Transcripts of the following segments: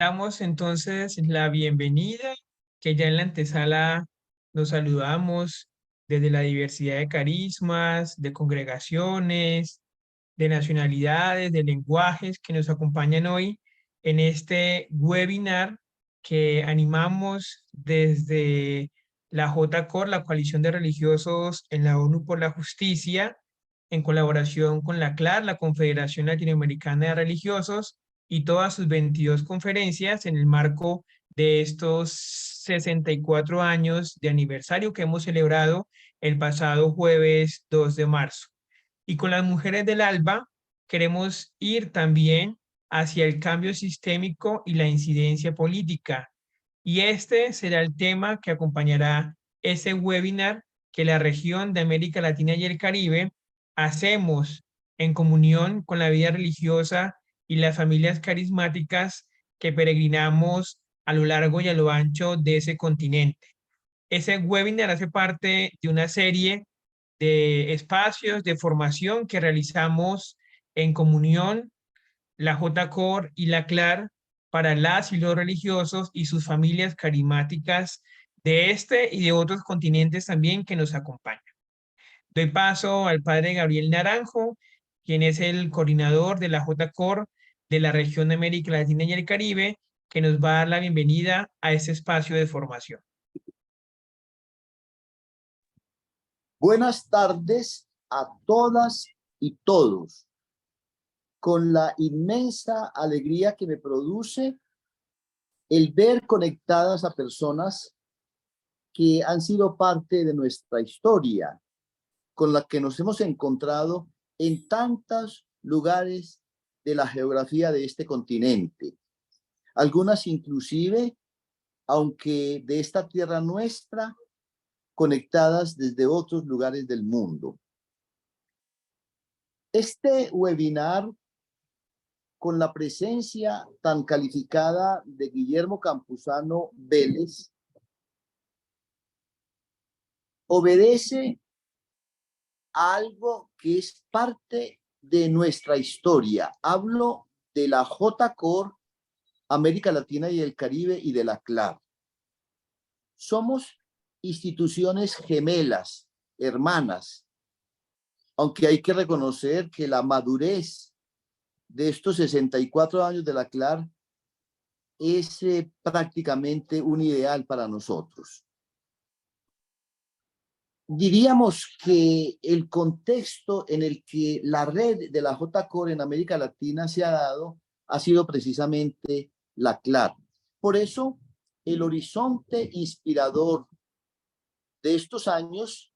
Damos entonces la bienvenida, que ya en la antesala nos saludamos desde la diversidad de carismas, de congregaciones, de nacionalidades, de lenguajes que nos acompañan hoy en este webinar que animamos desde la JCOR, la Coalición de Religiosos en la ONU por la Justicia, en colaboración con la CLAR, la Confederación Latinoamericana de Religiosos, y todas sus 22 conferencias en el marco de estos 64 años de aniversario que hemos celebrado el pasado jueves 2 de marzo. Y con las mujeres del ALBA queremos ir también hacia el cambio sistémico y la incidencia política. Y este será el tema que acompañará ese webinar que la región de América Latina y el Caribe hacemos en comunión con la vida religiosa y las familias carismáticas que peregrinamos a lo largo y a lo ancho de ese continente. Ese webinar hace parte de una serie de espacios de formación que realizamos en comunión, la JCOR y la CLAR, para las y los religiosos y sus familias carismáticas de este y de otros continentes también que nos acompañan. Doy paso al padre Gabriel Naranjo, quien es el coordinador de la JCOR de la región de América Latina y el Caribe, que nos va a dar la bienvenida a este espacio de formación. Buenas tardes a todas y todos. Con la inmensa alegría que me produce el ver conectadas a personas que han sido parte de nuestra historia, con las que nos hemos encontrado en tantos lugares de la geografía de este continente. Algunas inclusive, aunque de esta tierra nuestra, conectadas desde otros lugares del mundo. Este webinar, con la presencia tan calificada de Guillermo Campuzano Vélez, obedece a algo que es parte de nuestra historia. Hablo de la JCOR, América Latina y el Caribe, y de la CLAR. Somos instituciones gemelas, hermanas, aunque hay que reconocer que la madurez de estos 64 años de la CLAR es prácticamente un ideal para nosotros. Diríamos que el contexto en el que la red de la JCOR en América Latina se ha dado ha sido precisamente la CLAR. Por eso, el horizonte inspirador de estos años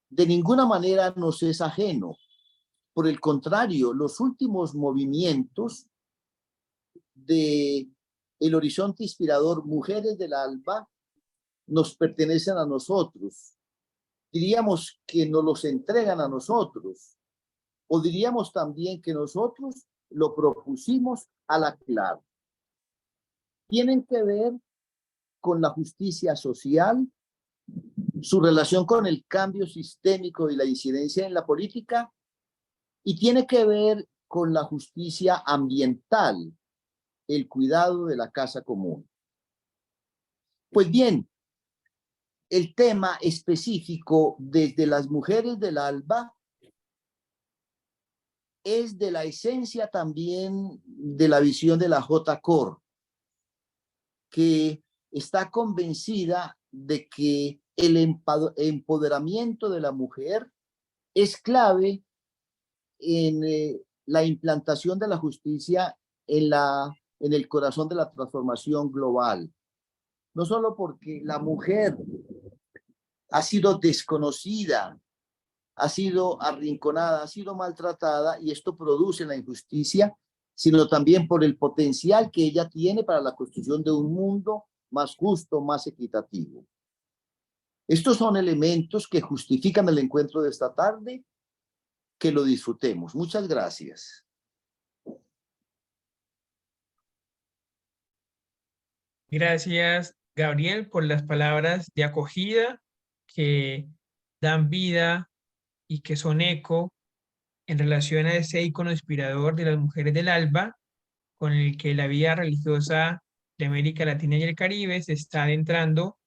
de ninguna manera nos es ajeno. Por el contrario, los últimos movimientos de el horizonte inspirador Mujeres del ALBA nos pertenecen a nosotros. Diríamos que nos los entregan a nosotros, o diríamos también que nosotros lo propusimos a la CLAR. Tienen que ver con la justicia social, su relación con el cambio sistémico y la incidencia en la política, y tiene que ver con la justicia ambiental, el cuidado de la casa común. Pues bien, el tema específico desde las mujeres del ALBA es de la esencia también de la visión de la JCOR, que está convencida de que el empoderamiento de la mujer es clave en la implantación de la justicia en el corazón de la transformación global. No solo porque la mujer ha sido desconocida, ha sido arrinconada, ha sido maltratada, y esto produce la injusticia, sino también por el potencial que ella tiene para la construcción de un mundo más justo, más equitativo. Estos son elementos que justifican el encuentro de esta tarde. Que lo disfrutemos. Muchas gracias. Gracias, Gabriel, por las palabras de acogida que dan vida y que son eco en relación a ese ícono inspirador de las mujeres del ALBA, con el que la vida religiosa de América Latina y el Caribe se está adentrando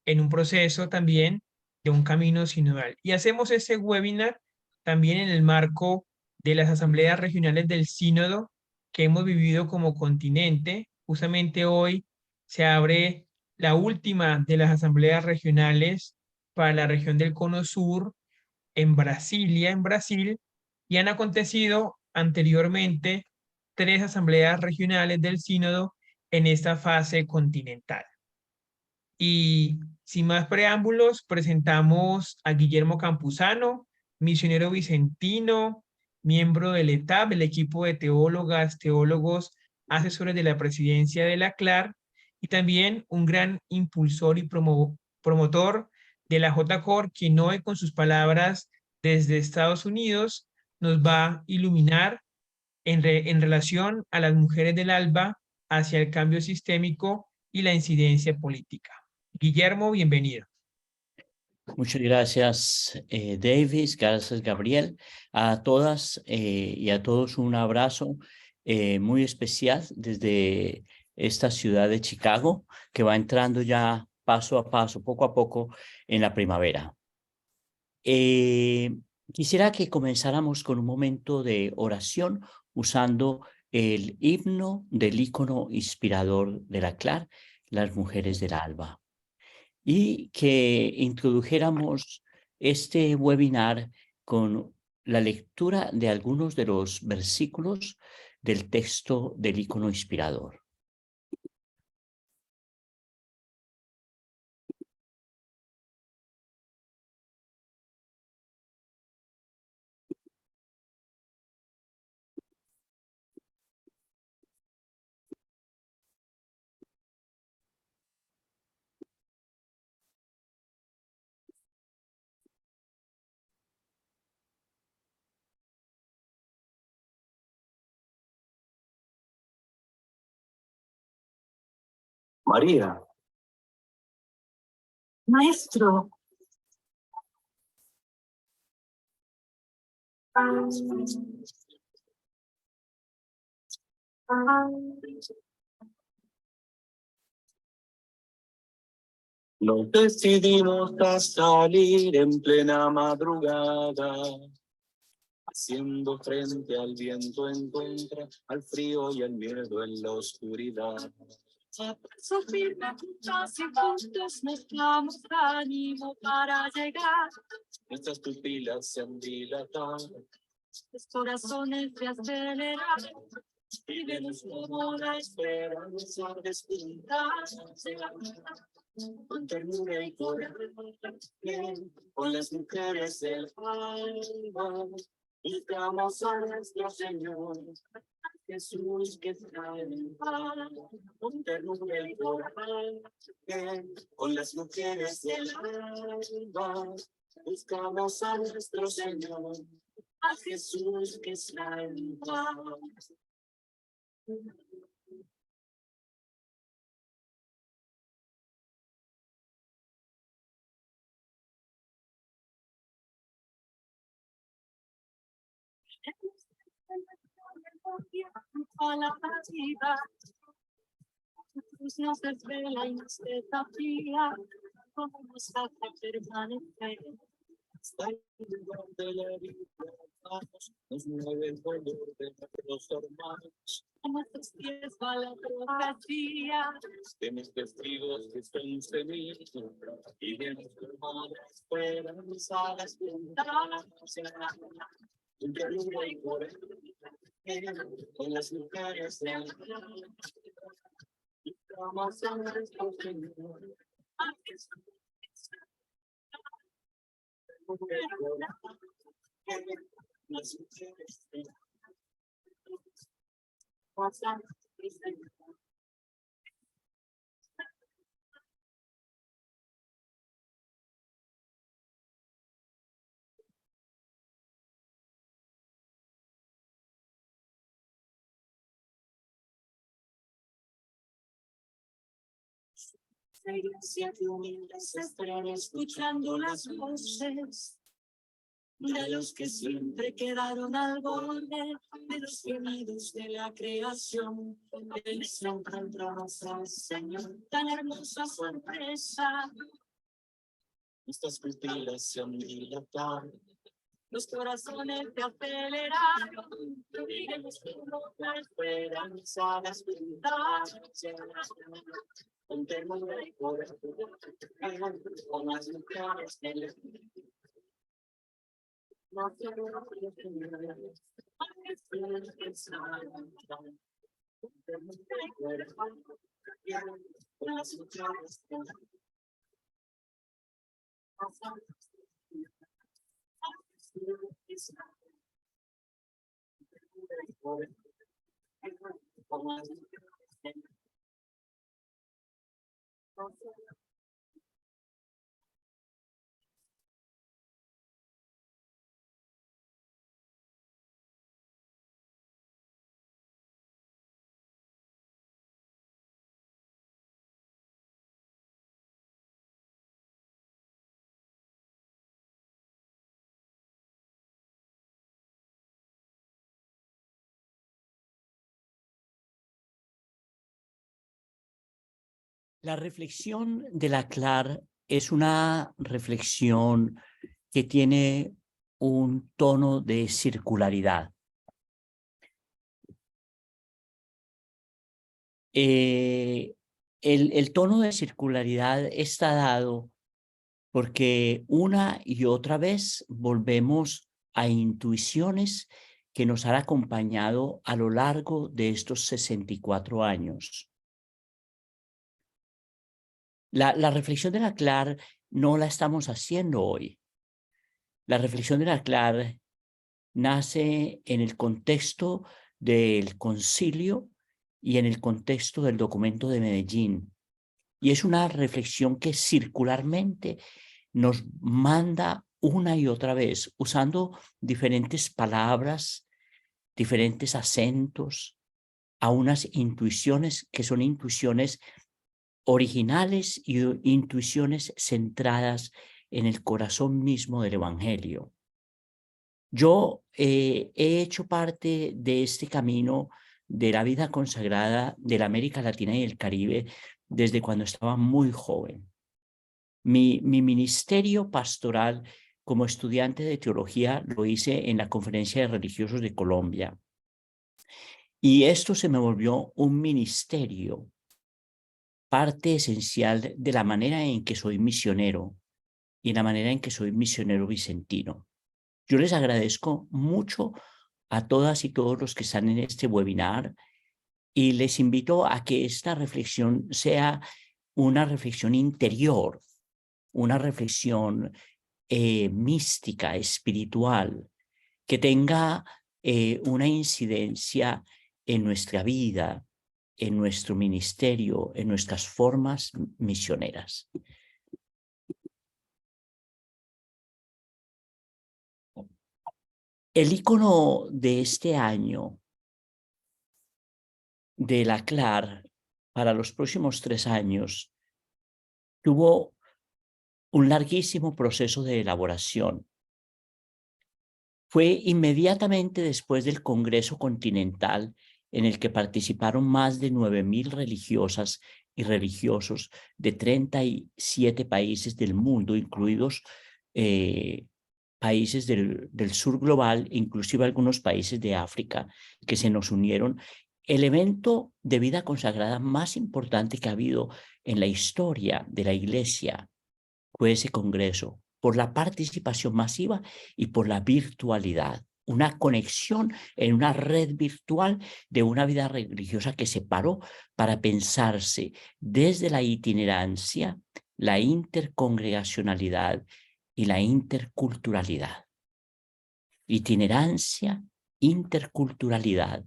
en un proceso también de un camino sinodal. Y hacemos ese webinar también en el marco de las asambleas regionales del sínodo que hemos vivido como continente. Justamente hoy se abre la última de las asambleas regionales para la región del Cono Sur en Brasilia, en Brasil, y han acontecido anteriormente 3 asambleas regionales del sínodo en esta fase continental. Y sin más preámbulos, presentamos a Guillermo Campuzano, misionero vicentino, miembro del ETAP, el equipo de teólogas, teólogos, asesores de la presidencia de la CLAR, y también un gran impulsor y promotor de la JCOR, quien hoy con sus palabras desde Estados Unidos nos va a iluminar en relación a las mujeres del ALBA hacia el cambio sistémico y la incidencia política. Guillermo, bienvenido. Muchas gracias, Davis. Gracias, Gabriel. A todas y a todos un abrazo muy especial desde esta ciudad de Chicago, que va entrando ya paso a paso, poco a poco, en la primavera. Quisiera que comenzáramos con un momento de oración usando el himno del ícono inspirador de la CLAR, Las Mujeres del Alba, y que introdujéramos este webinar con la lectura de algunos de los versículos del texto del ícono inspirador. María. Maestro. Nos decidimos a salir en plena madrugada, haciendo frente al viento en contra, al frío y al miedo en la oscuridad. A paso firme juntos y juntos mezclamos ánimo para llegar. Nuestras pupilas se han dilatado, Los corazones se aceleran y vemos como la esperanza despunta. Con ternura y coraje, con las mujeres del alba, buscamos a nuestro Señor, Jesús que está en paz. Con ternura y coraje, con las mujeres del alba, buscamos a nuestro Señor, a Jesús que está en paz. A la partida, Jesús nos desvela y nos desafía, como nos hace permanecer. Hasta el lugar de la vida, nos mueve el dolor de nuestros hermanos. A nuestros pies va la profecía, De mis testigos que son semillas, y de nuestra hermana esperanza despuntar. Un ternura y coraje, con las mujeres del alma, buscamos a nuestro Señor. a Jesús. Las mujeres del Iglesia que humildes estarán escuchando las voces de los que siempre quedaron al borde, de los gemidos de la creación. Les encontramos al Señor, tan hermosa sorpresa. Nuestras pupilas se han dilatado, los corazones se aceleraron, digamos como la esperanza, las pintadas, un ternura y corazón, con las mujeres del no quiero La reflexión de la CLAR es una reflexión que tiene un tono de circularidad. El tono de circularidad está dado porque una y otra vez volvemos a intuiciones que nos han acompañado a lo largo de estos 64 años. La reflexión de la CLAR no la estamos haciendo hoy. La reflexión de la CLAR nace en el contexto del concilio y en el contexto del documento de Medellín. Y es una reflexión que circularmente nos manda una y otra vez, usando diferentes palabras, diferentes acentos, a unas intuiciones que son intuiciones originales y intuiciones centradas en el corazón mismo del Evangelio. Yo he hecho parte de este camino de la vida consagrada de la América Latina y el Caribe desde cuando estaba muy joven. Mi ministerio pastoral como estudiante de teología lo hice en la Conferencia de Religiosos de Colombia. Y esto se me volvió un ministerio, parte esencial de la manera en que soy misionero y la manera en que soy misionero vicentino. Yo les agradezco mucho a todas y todos los que están en este webinar y les invito a que esta reflexión sea una reflexión interior, una reflexión mística, espiritual, que tenga una incidencia en nuestra vida, en nuestro ministerio, en nuestras formas misioneras. El icono de este año de la CLAR para los próximos 3 años tuvo un larguísimo proceso de elaboración. Fue inmediatamente después del Congreso Continental en el que participaron más de 9.000 religiosas y religiosos de 37 países del mundo, incluidos países del sur global, inclusive algunos países de África, que se nos unieron. El evento de vida consagrada más importante que ha habido en la historia de la Iglesia fue ese congreso, por la participación masiva y por la virtualidad, una conexión en una red virtual de una vida religiosa que se paró para pensarse desde la itinerancia, la intercongregacionalidad y la interculturalidad. Itinerancia, interculturalidad,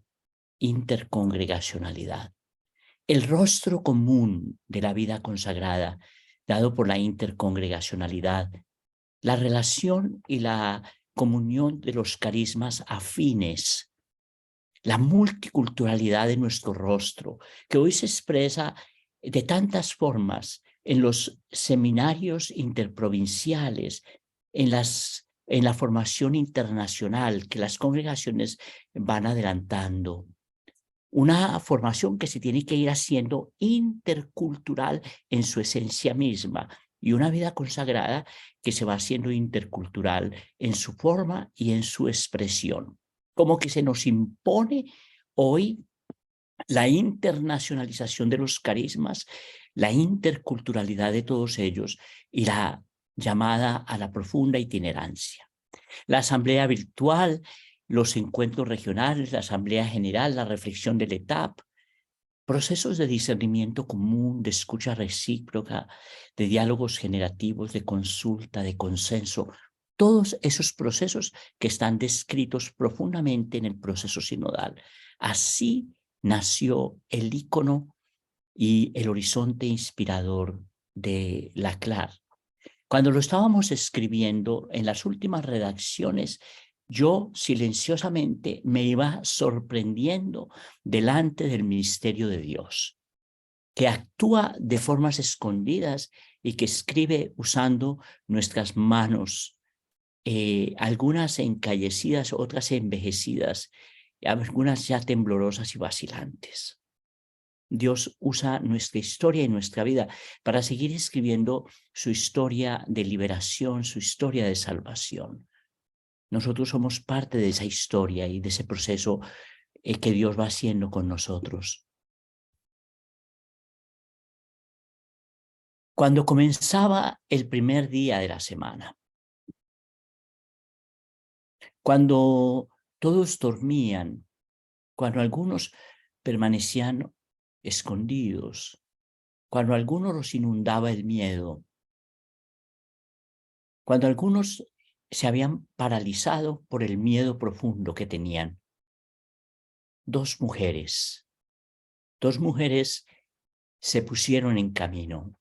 intercongregacionalidad. El rostro común de la vida consagrada, dado por la intercongregacionalidad, la relación y la comunión de los carismas afines, la multiculturalidad de nuestro rostro, que hoy se expresa de tantas formas en los seminarios interprovinciales, en las en la formación internacional que las congregaciones van adelantando. Una formación que se tiene que ir haciendo intercultural en su esencia misma y una vida consagrada que se va haciendo intercultural en su forma y en su expresión. Como que se nos impone hoy la internacionalización de los carismas, la interculturalidad de todos ellos y la llamada a la profunda itinerancia. La asamblea virtual, los encuentros regionales, la asamblea general, la reflexión del ETAP, procesos de discernimiento común, de escucha recíproca, de diálogos generativos, de consulta, de consenso, todos esos procesos que están descritos profundamente en el proceso sinodal. Así nació el ícono y el horizonte inspirador de la CLAR. Cuando lo estábamos escribiendo en las últimas redacciones, yo silenciosamente me iba sorprendiendo delante del misterio de Dios, que actúa de formas escondidas y que escribe usando nuestras manos, algunas encallecidas, otras envejecidas, algunas ya temblorosas y vacilantes. Dios usa nuestra historia y nuestra vida para seguir escribiendo su historia de liberación, su historia de salvación. Nosotros somos parte de esa historia y de ese proceso que Dios va haciendo con nosotros. Cuando comenzaba el primer día de la semana, cuando todos dormían, cuando algunos permanecían escondidos, cuando a algunos los inundaba el miedo, cuando algunos se habían paralizado por el miedo profundo que tenían. Dos mujeres se pusieron en camino.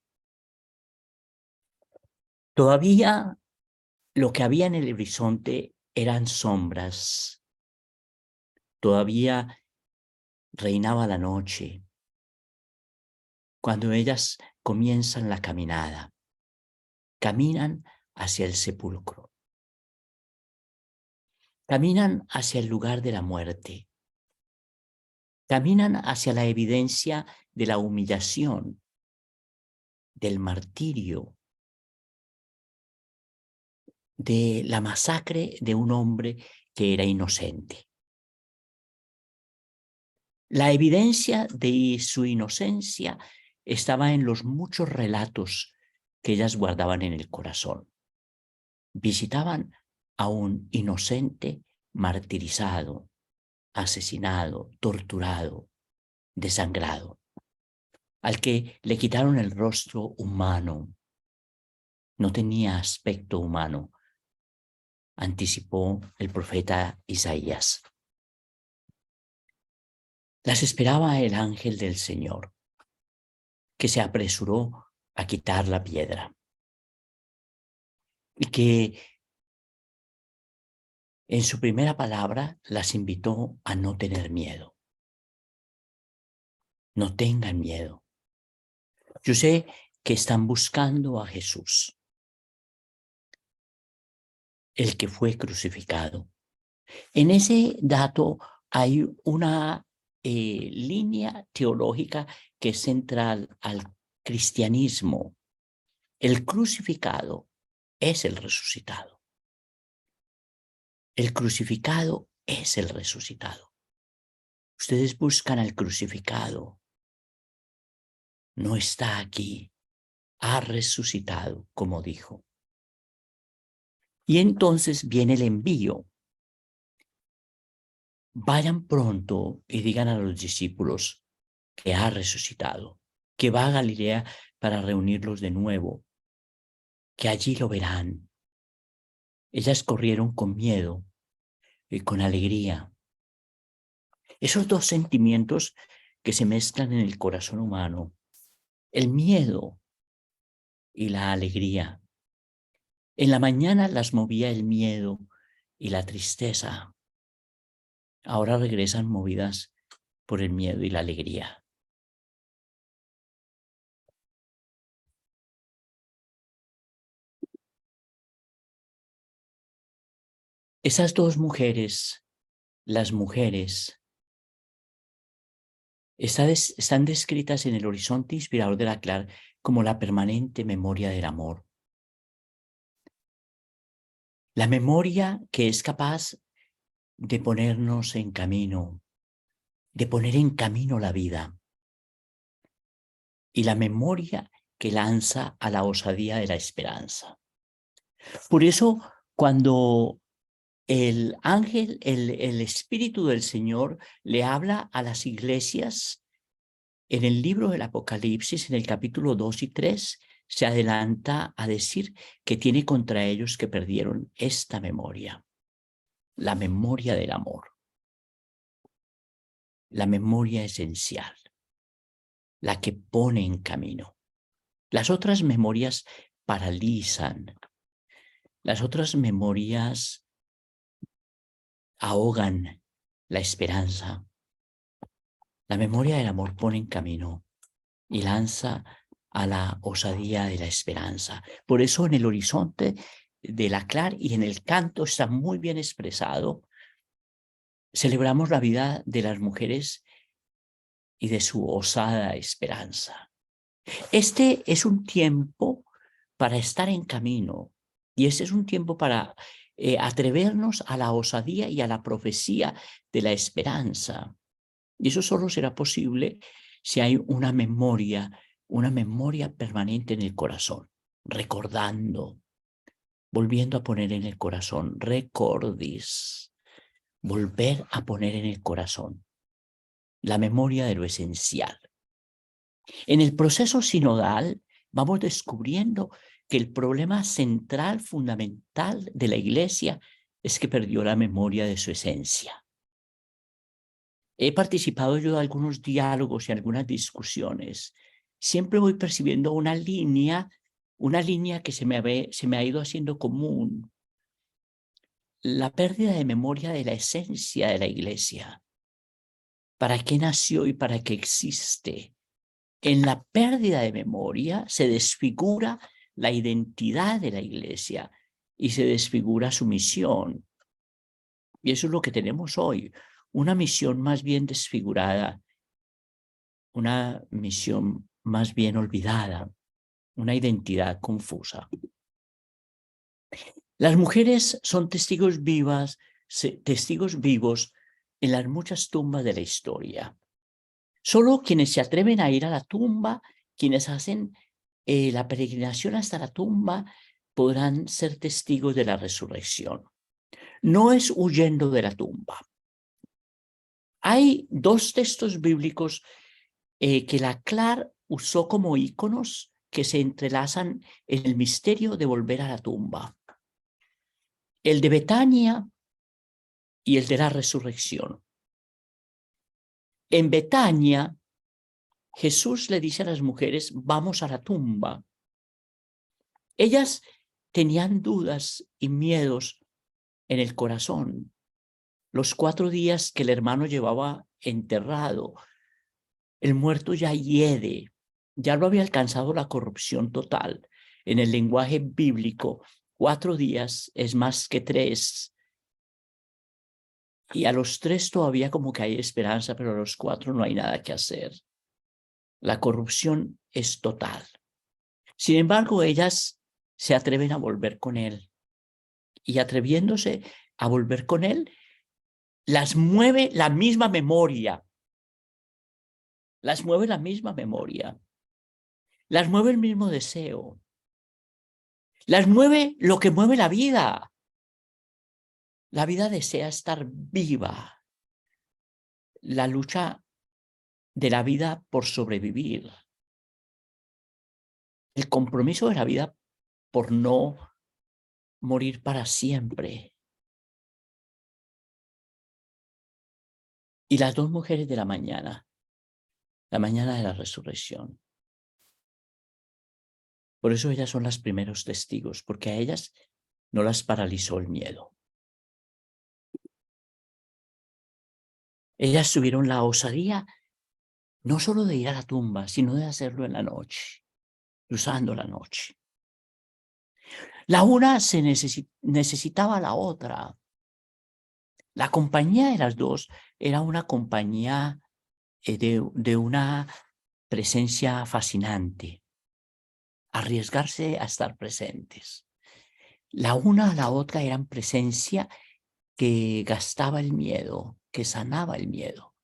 Todavía lo que había en el horizonte eran sombras. Todavía reinaba la noche. Cuando ellas comienzan la caminada, caminan hacia el sepulcro. Caminan hacia el lugar de la muerte. Caminan hacia la evidencia de la humillación, del martirio, de la masacre de un hombre que era inocente. La evidencia de su inocencia estaba en los muchos relatos que ellas guardaban en el corazón. Visitaban a un inocente martirizado, asesinado, torturado, desangrado, al que le quitaron el rostro humano. No tenía aspecto humano, anticipó el profeta Isaías. Las esperaba el ángel del Señor, que se apresuró a quitar la piedra y que en su primera palabra las invitó a no tener miedo. No tengan miedo. Yo sé que están buscando a Jesús, el que fue crucificado. En ese dato hay una línea teológica que es central al cristianismo. El crucificado es el resucitado. El crucificado es el resucitado. Ustedes buscan al crucificado. No está aquí. Ha resucitado, como dijo. Y entonces viene el envío. Vayan pronto y digan a los discípulos que ha resucitado, que va a Galilea para reunirlos de nuevo, que allí lo verán. Ellas corrieron con miedo y con alegría. Esos dos sentimientos que se mezclan en el corazón humano, el miedo y la alegría. En la mañana las movía el miedo y la tristeza. Ahora regresan movidas por el miedo y la alegría. Esas dos mujeres, las mujeres, están descritas en el horizonte inspirador de la Clar como la permanente memoria del amor. La memoria que es capaz de ponernos en camino, de poner en camino la vida. Y la memoria que lanza a la osadía de la esperanza. Por eso, cuando el ángel, el Espíritu del Señor le habla a las iglesias en el libro del Apocalipsis, en el capítulo 2 y 3, se adelanta a decir que tiene contra ellos que perdieron esta memoria, la memoria del amor, la memoria esencial, la que pone en camino. Las otras memorias paralizan, las otras memorias ahogan la esperanza. La memoria del amor pone en camino y lanza a la osadía de la esperanza. Por eso en el horizonte de la Clar y en el canto está muy bien expresado. Celebramos la vida de las mujeres y de su osada esperanza. Este es un tiempo para estar en camino y este es un tiempo para atrevernos a la osadía y a la profecía de la esperanza. Y eso solo será posible si hay una memoria permanente en el corazón, recordando, volviendo a poner en el corazón, recordis, volver a poner en el corazón la memoria de lo esencial. En el proceso sinodal vamos descubriendo que el problema central, fundamental de la Iglesia es que perdió la memoria de su esencia. He participado yo de algunos diálogos y algunas discusiones. Siempre voy percibiendo una línea que se me ha ido haciendo común. La pérdida de memoria de la esencia de la Iglesia. ¿Para qué nació y para qué existe? En la pérdida de memoria se desfigura la identidad de la Iglesia y se desfigura su misión. Y eso es lo que tenemos hoy, una misión más bien desfigurada, una misión más bien olvidada, una identidad confusa. Las mujeres son testigos vivos en las muchas tumbas de la historia. Solo quienes se atreven a ir a la tumba, quienes hacen la peregrinación hasta la tumba, podrán ser testigos de la resurrección. No es huyendo de la tumba. Hay dos textos bíblicos que la Clar usó como íconos que se entrelazan en el misterio de volver a la tumba. El de Betania y el de la resurrección. En Betania, Jesús le dice a las mujeres, vamos a la tumba. Ellas tenían dudas y miedos en el corazón. Los 4 días que el hermano llevaba enterrado, el muerto ya hiede, ya lo había alcanzado la corrupción total. En el lenguaje bíblico, 4 días es más que 3. Y a los 3 todavía como que hay esperanza, pero a los 4 no hay nada que hacer. La corrupción es total. Sin embargo, ellas se atreven a volver con él. Y atreviéndose a volver con él, las mueve la misma memoria. Las mueve la misma memoria. Las mueve el mismo deseo. Las mueve lo que mueve la vida. La vida desea estar viva. La lucha de la vida por sobrevivir. El compromiso de la vida por no morir para siempre. Y las 2 mujeres de la mañana de la resurrección. Por eso ellas son las primeros testigos, porque a ellas no las paralizó el miedo. Ellas tuvieron la osadía no solo de ir a la tumba, sino de hacerlo en la noche, usando la noche. La una necesitaba a la otra. La compañía de las dos era una compañía de una presencia fascinante, arriesgarse a estar presentes. La una a la otra eran presencia que gastaba el miedo, que sanaba el miedo.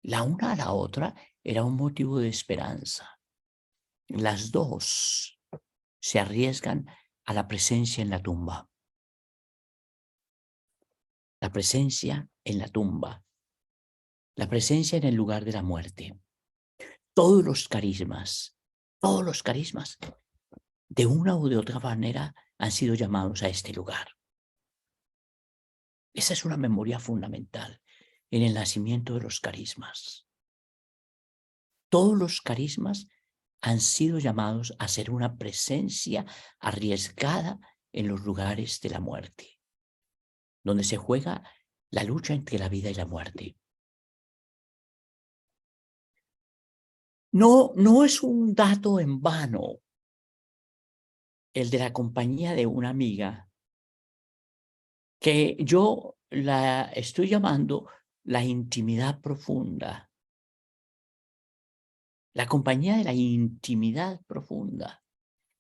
La una a la otra era un motivo de esperanza. Las dos se arriesgan a la presencia en la tumba. La presencia en la tumba. La presencia en el lugar de la muerte. Todos los carismas, de una u de otra manera, han sido llamados a este lugar. Esa es una memoria fundamental en el nacimiento de los carismas. Todos los carismas han sido llamados a ser una presencia arriesgada en los lugares de la muerte, donde se juega la lucha entre la vida y la muerte. No es un dato en vano el de la compañía de una amiga que yo la estoy llamando la intimidad profunda. La compañía de la intimidad profunda.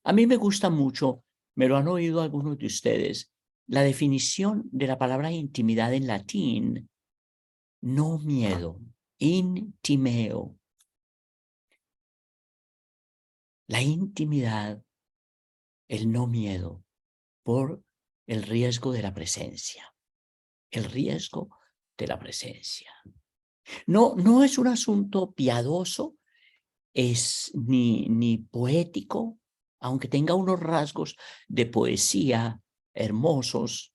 A mí me gusta mucho, me lo han oído algunos de ustedes, la definición de la palabra intimidad en latín. No miedo, intimeo. La intimidad, el no miedo, por el riesgo de la presencia. El riesgo de la presencia. No es un asunto piadoso, es ni poético, aunque tenga unos rasgos de poesía hermosos.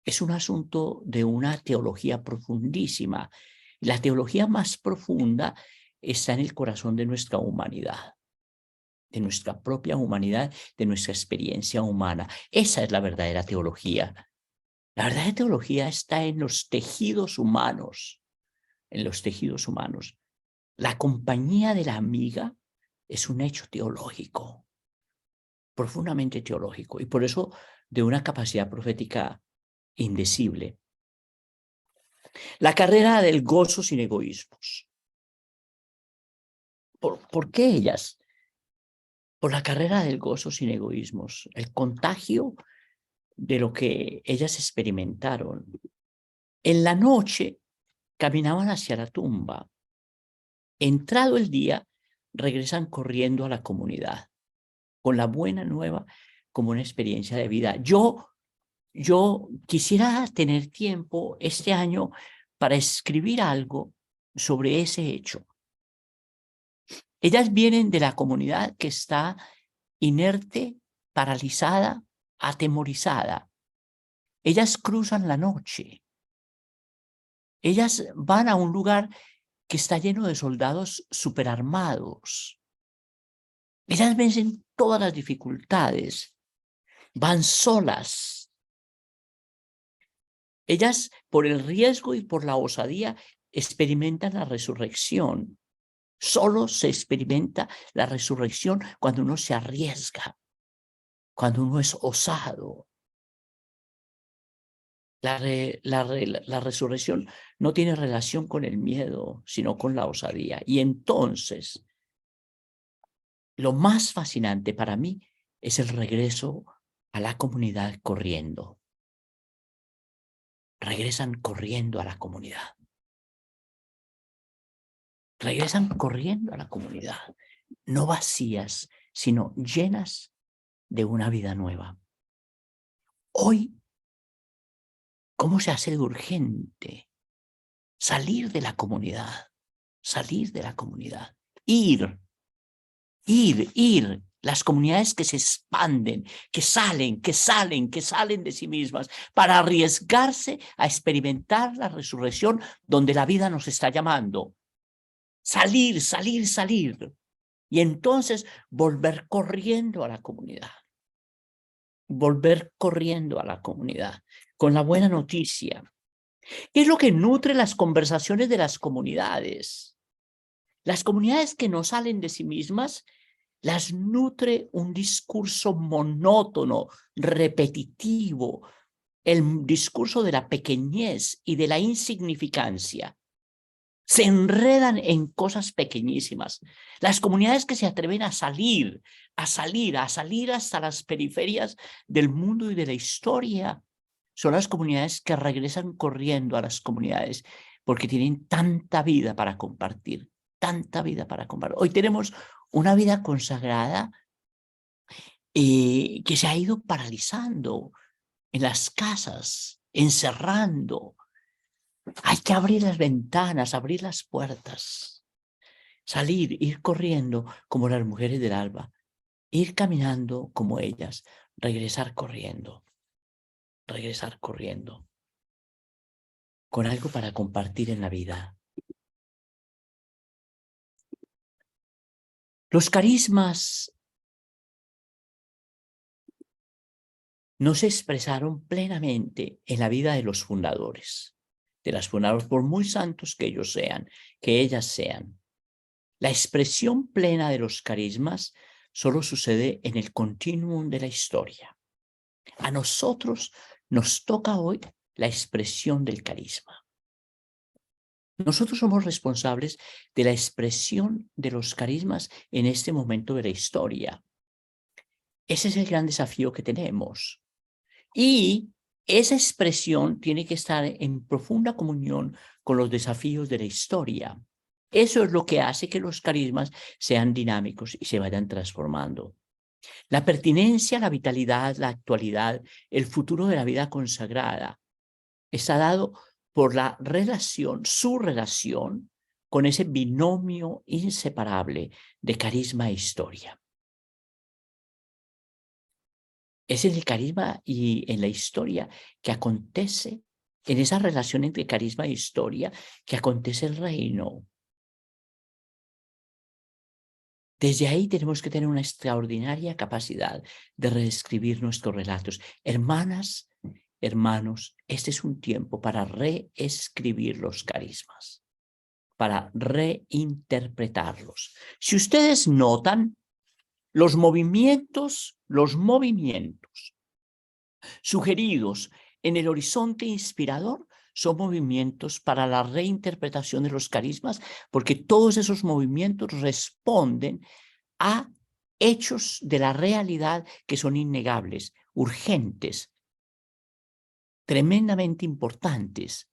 Es un asunto de una teología profundísima. La teología más profunda está en el corazón de nuestra humanidad, de nuestra propia humanidad, de nuestra experiencia humana. Esa es la verdadera teología. La verdadera teología está en los tejidos humanos, en los tejidos humanos. La compañía de la amiga es un hecho teológico, profundamente teológico, y por eso de una capacidad profética indecible. La carrera del gozo sin egoísmos. ¿Por qué ellas? Por la carrera del gozo sin egoísmos, el contagio de lo que ellas experimentaron. En la noche caminaban hacia la tumba. Entrado el día, regresan corriendo a la comunidad, con la buena nueva como una experiencia de vida. Yo quisiera tener tiempo este año para escribir algo sobre ese hecho. Ellas vienen de la comunidad que está inerte, paralizada, atemorizada. Ellas cruzan la noche. Ellas van a un lugar que está lleno de soldados superarmados. Ellas vencen todas las dificultades. Van solas. Ellas, por el riesgo y por la osadía, experimentan la resurrección. Solo se experimenta la resurrección cuando uno se arriesga, cuando uno es osado. La resurrección no tiene relación con el miedo, sino con la osadía. Y entonces, lo más fascinante para mí es el regreso a la comunidad corriendo. Regresan corriendo a la comunidad. Regresan corriendo a la comunidad, no vacías, sino llenas de una vida nueva. Hoy, ¿cómo se hace de urgente salir de la comunidad? Salir de la comunidad. Ir. Las comunidades que se expanden, que salen de sí mismas para arriesgarse a experimentar la resurrección donde la vida nos está llamando. Salir. Y entonces volver corriendo a la comunidad. Volver corriendo a la comunidad con la buena noticia. ¿Qué es lo que nutre las conversaciones de las comunidades? Las comunidades que no salen de sí mismas, las nutre un discurso monótono, repetitivo, el discurso de la pequeñez y de la insignificancia. Se enredan en cosas pequeñísimas. Las comunidades que se atreven a salir hasta las periferias del mundo y de la historia, son las comunidades que regresan corriendo a las comunidades porque tienen tanta vida para compartir, tanta vida para compartir. Hoy tenemos una vida consagrada que se ha ido paralizando en las casas, encerrando. Hay que abrir las ventanas, abrir las puertas, salir, ir corriendo como las mujeres del alba, ir caminando como ellas, regresar corriendo, con algo para compartir en la vida. Los carismas no se expresaron plenamente en la vida de los fundadores, por muy santos que ellos sean, que ellas sean. La expresión plena de los carismas solo sucede en el continuum de la historia. A nosotros nos toca hoy la expresión del carisma. Nosotros somos responsables de la expresión de los carismas en este momento de la historia. Ese es el gran desafío que tenemos. Y esa expresión tiene que estar en profunda comunión con los desafíos de la historia. Eso es lo que hace que los carismas sean dinámicos y se vayan transformando. La pertinencia, la vitalidad, la actualidad, el futuro de la vida consagrada está dado por la relación, su relación con ese binomio inseparable de carisma e historia. Es en el carisma y en la historia que acontece, en esa relación entre carisma e historia, que acontece el reino. Desde ahí tenemos que tener una extraordinaria capacidad de reescribir nuestros relatos. Hermanas, hermanos, este es un tiempo para reescribir los carismas, para reinterpretarlos. Si ustedes notan, los movimientos sugeridos en el horizonte inspirador son movimientos para la reinterpretación de los carismas, porque todos esos movimientos responden a hechos de la realidad que son innegables, urgentes, tremendamente importantes,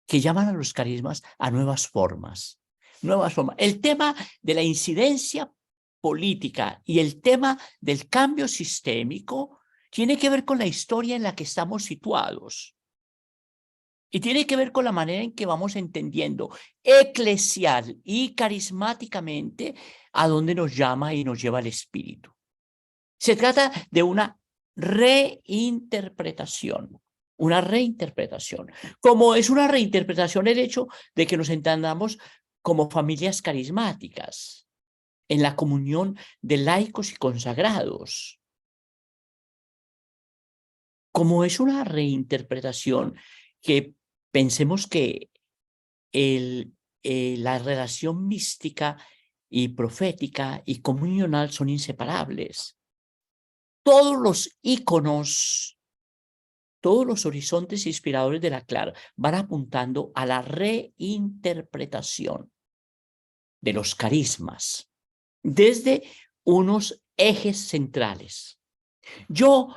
que llaman a los carismas a nuevas formas. El tema de la incidencia política y el tema del cambio sistémico tiene que ver con la historia en la que estamos situados. Y tiene que ver con la manera en que vamos entendiendo eclesial y carismáticamente a dónde nos llama y nos lleva el Espíritu. Se trata de una reinterpretación. Como es una reinterpretación el hecho de que nos entendamos como familias carismáticas, en la comunión de laicos y consagrados. Como es una reinterpretación que pensemos que la relación mística y profética y comunional son inseparables. Todos los íconos, todos los horizontes inspiradores de la CLAR van apuntando a la reinterpretación de los carismas desde unos ejes centrales. Yo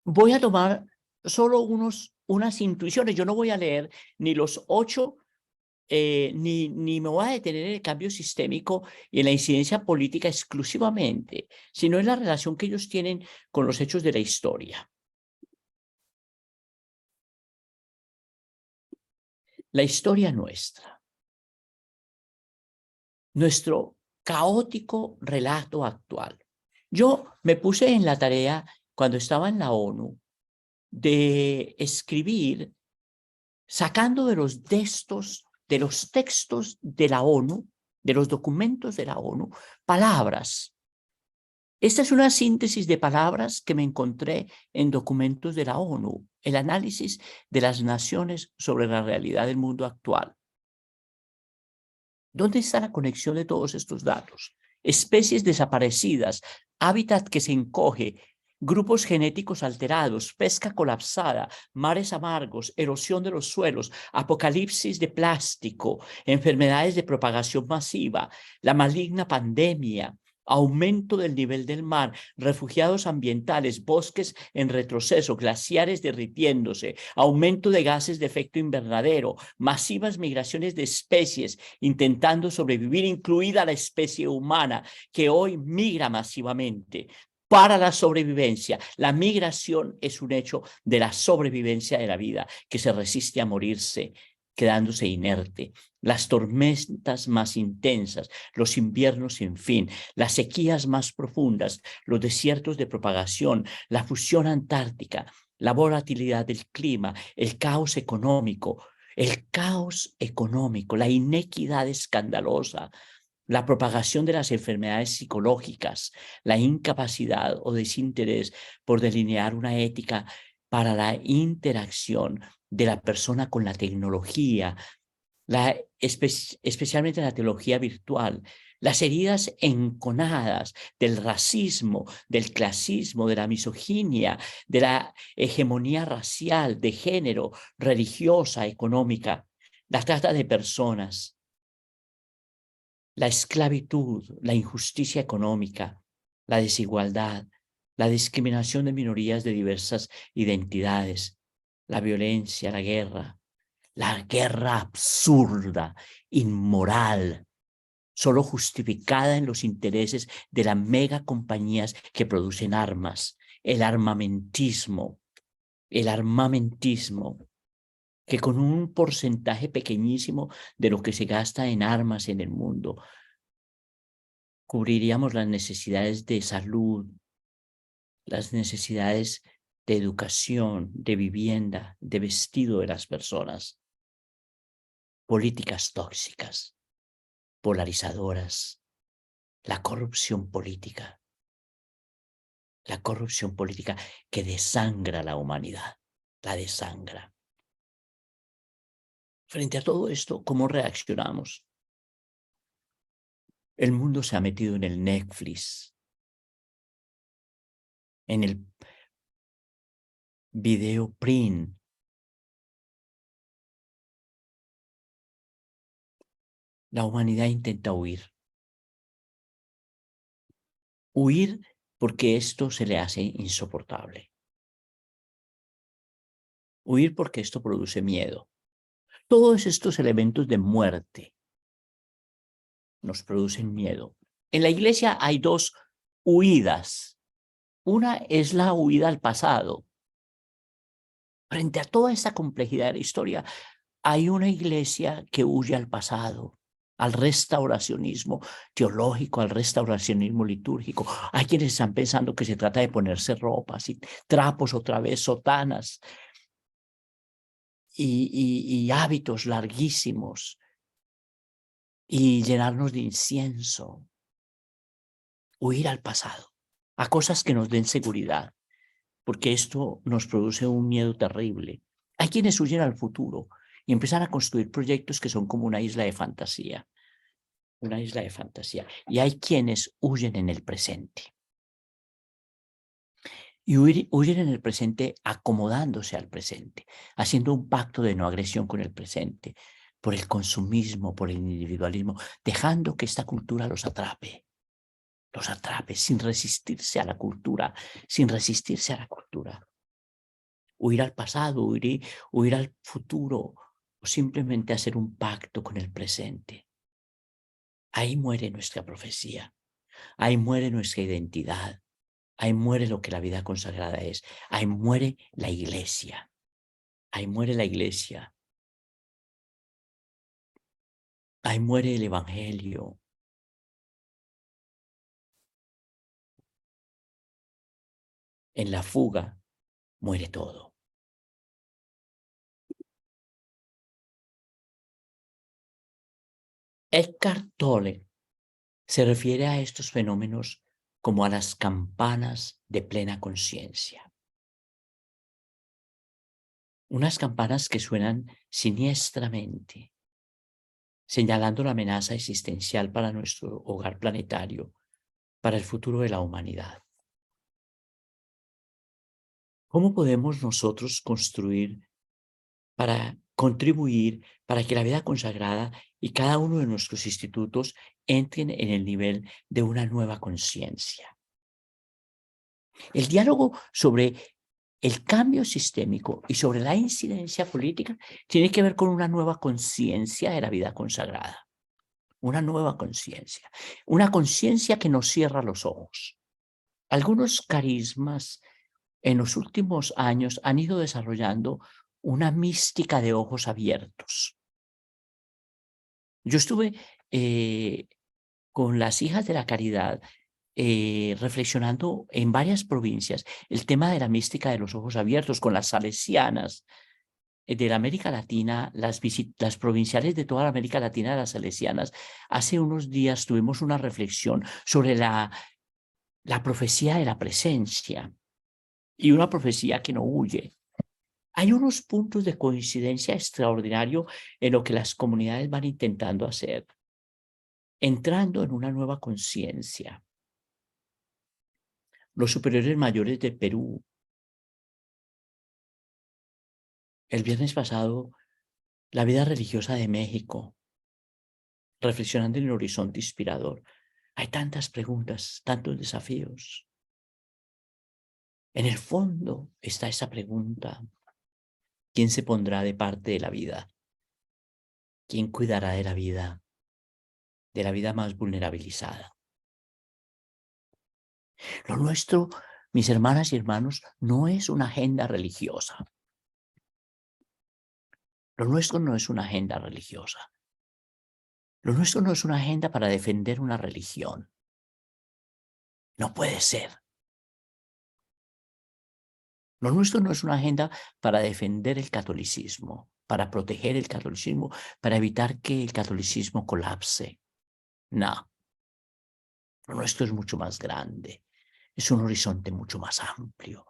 voy a tomar solo unas intuiciones. Yo no voy a leer ni los 8, ni me voy a detener en el cambio sistémico y en la incidencia política exclusivamente, sino en la relación que ellos tienen con los hechos de la historia. La historia nuestra, nuestro caótico relato actual. Yo me puse en la tarea, cuando estaba en la ONU, de escribir, sacando de los textos de la ONU, de los documentos de la ONU, palabras. Esta es una síntesis de palabras que me encontré en documentos de la ONU, el análisis de las naciones sobre la realidad del mundo actual. ¿Dónde está la conexión de todos estos datos? Especies desaparecidas, hábitat que se encoge, grupos genéticos alterados, pesca colapsada, mares amargos, erosión de los suelos, apocalipsis de plástico, enfermedades de propagación masiva, la maligna pandemia, aumento del nivel del mar, refugiados ambientales, bosques en retroceso, glaciares derritiéndose, aumento de gases de efecto invernadero, masivas migraciones de especies intentando sobrevivir, incluida la especie humana, que hoy migra masivamente para la sobrevivencia. La migración es un hecho de la sobrevivencia de la vida, que se resiste a morirse, quedándose inerte. Las tormentas más intensas, los inviernos sin fin, las sequías más profundas, los desiertos de propagación, la fusión antártica, la volatilidad del clima, el caos económico, la inequidad escandalosa, la propagación de las enfermedades psicológicas, la incapacidad o desinterés por delinear una ética para la interacción de la persona con la tecnología, especialmente la tecnología virtual, las heridas enconadas del racismo, del clasismo, de la misoginia, de la hegemonía racial, de género, religiosa, económica, la trata de personas, la esclavitud, la injusticia económica, la desigualdad, la discriminación de minorías de diversas identidades, la violencia, la guerra absurda, inmoral, solo justificada en los intereses de las megacompañías que producen armas, el armamentismo, que con un porcentaje pequeñísimo de lo que se gasta en armas en el mundo, cubriríamos las necesidades de salud, las necesidades de educación, de vivienda, de vestido de las personas. Políticas tóxicas, polarizadoras, la corrupción política que desangra a la humanidad, la desangra. Frente a todo esto, ¿cómo reaccionamos? El mundo se ha metido en el Netflix, en el video print. La humanidad intenta huir. Huir porque esto se le hace insoportable. Huir porque esto produce miedo. Todos estos elementos de muerte nos producen miedo. En la iglesia hay dos huidas. Una es la huida al pasado. Frente a toda esta complejidad de la historia, hay una iglesia que huye al pasado, al restauracionismo teológico, al restauracionismo litúrgico. Hay quienes están pensando que se trata de ponerse ropas y trapos otra vez, sotanas y hábitos larguísimos y llenarnos de incienso. Huir al pasado, a cosas que nos den seguridad, porque esto nos produce un miedo terrible. Hay quienes huyen al futuro y empiezan a construir proyectos que son como una isla de fantasía. Una isla de fantasía. Y hay quienes huyen en el presente. Y huyen en el presente acomodándose al presente, haciendo un pacto de no agresión con el presente, por el consumismo, por el individualismo, dejando que esta cultura los atrape sin resistirse a la cultura, Huir al pasado, huir al futuro, o simplemente hacer un pacto con el presente. Ahí muere nuestra profecía, ahí muere nuestra identidad, ahí muere lo que la vida consagrada es, ahí muere la iglesia, ahí muere la iglesia, ahí muere el evangelio. En la fuga muere todo. Eckhart Tolle se refiere a estos fenómenos como a las campanas de plena conciencia. Unas campanas que suenan siniestramente, señalando la amenaza existencial para nuestro hogar planetario, para el futuro de la humanidad. ¿Cómo podemos nosotros construir para contribuir para que la vida consagrada y cada uno de nuestros institutos entren en el nivel de una nueva conciencia? El diálogo sobre el cambio sistémico y sobre la incidencia política tiene que ver con una nueva conciencia de la vida consagrada. Una nueva conciencia. Una conciencia que nos cierra los ojos. Algunos carismas en los últimos años han ido desarrollando una mística de ojos abiertos. Yo estuve con las hijas de la caridad reflexionando en varias provincias el tema de la mística de los ojos abiertos con las salesianas de la América Latina, las provinciales de toda la América Latina, las salesianas. Hace unos días tuvimos una reflexión sobre la profecía de la presencia y una profecía que no huye. Hay unos puntos de coincidencia extraordinario en lo que las comunidades van intentando hacer, entrando en una nueva conciencia. Los superiores mayores de Perú, el viernes pasado, la vida religiosa de México, reflexionando en el horizonte inspirador. Hay tantas preguntas, tantos desafíos. En el fondo está esa pregunta: ¿quién se pondrá de parte de la vida? ¿Quién cuidará de la vida más vulnerabilizada? Lo nuestro, mis hermanas y hermanos, no es una agenda religiosa. Lo nuestro no es una agenda religiosa. Lo nuestro no es una agenda para defender una religión. No puede ser. Lo nuestro no es una agenda para defender el catolicismo, para proteger el catolicismo, para evitar que el catolicismo colapse. No. Lo nuestro es mucho más grande. Es un horizonte mucho más amplio.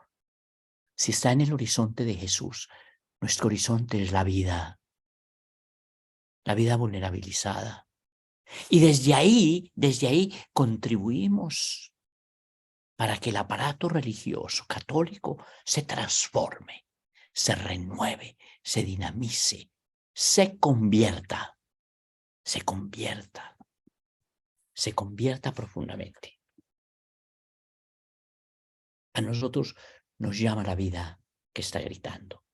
Si está en el horizonte de Jesús, nuestro horizonte es la vida vulnerabilizada. Y desde ahí contribuimos para que el aparato religioso católico se transforme, se renueve, se dinamice, se convierta profundamente. A nosotros nos llama la vida que está gritando.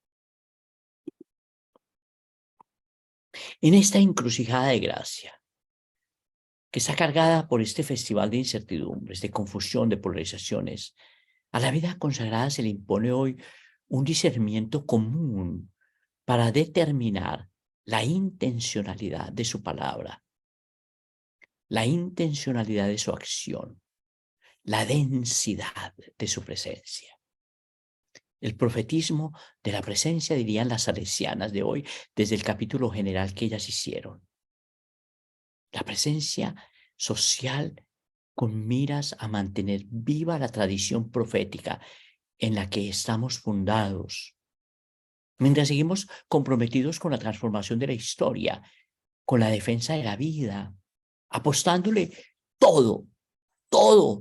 En esta encrucijada de gracia, que está cargada por este festival de incertidumbres, de confusión, de polarizaciones, a la vida consagrada se le impone hoy un discernimiento común para determinar la intencionalidad de su palabra, la intencionalidad de su acción, la densidad de su presencia. El profetismo de la presencia, dirían las salesianas de hoy, desde el capítulo general que ellas hicieron. La presencia social con miras a mantener viva la tradición profética en la que estamos fundados, mientras seguimos comprometidos con la transformación de la historia, con la defensa de la vida, apostándole todo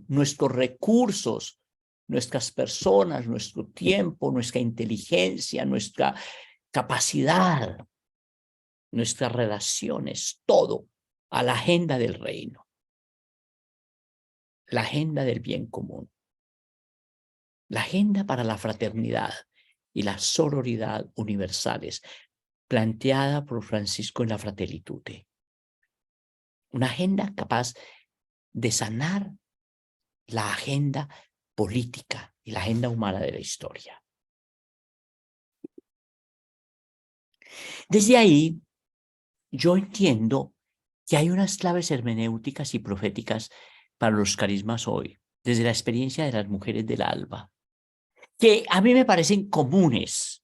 nuestros recursos, nuestras personas, nuestro tiempo, nuestra inteligencia, nuestra capacidad, nuestras relaciones, todo a la agenda del reino, la agenda del bien común, la agenda para la fraternidad y la sororidad universales planteada por Francisco en la Fratelli Tutti. Una agenda capaz de sanar la agenda política y la agenda humana de la historia. Desde ahí, yo entiendo que hay unas claves hermenéuticas y proféticas para los carismas hoy, desde la experiencia de las mujeres del alba, que a mí me parecen comunes.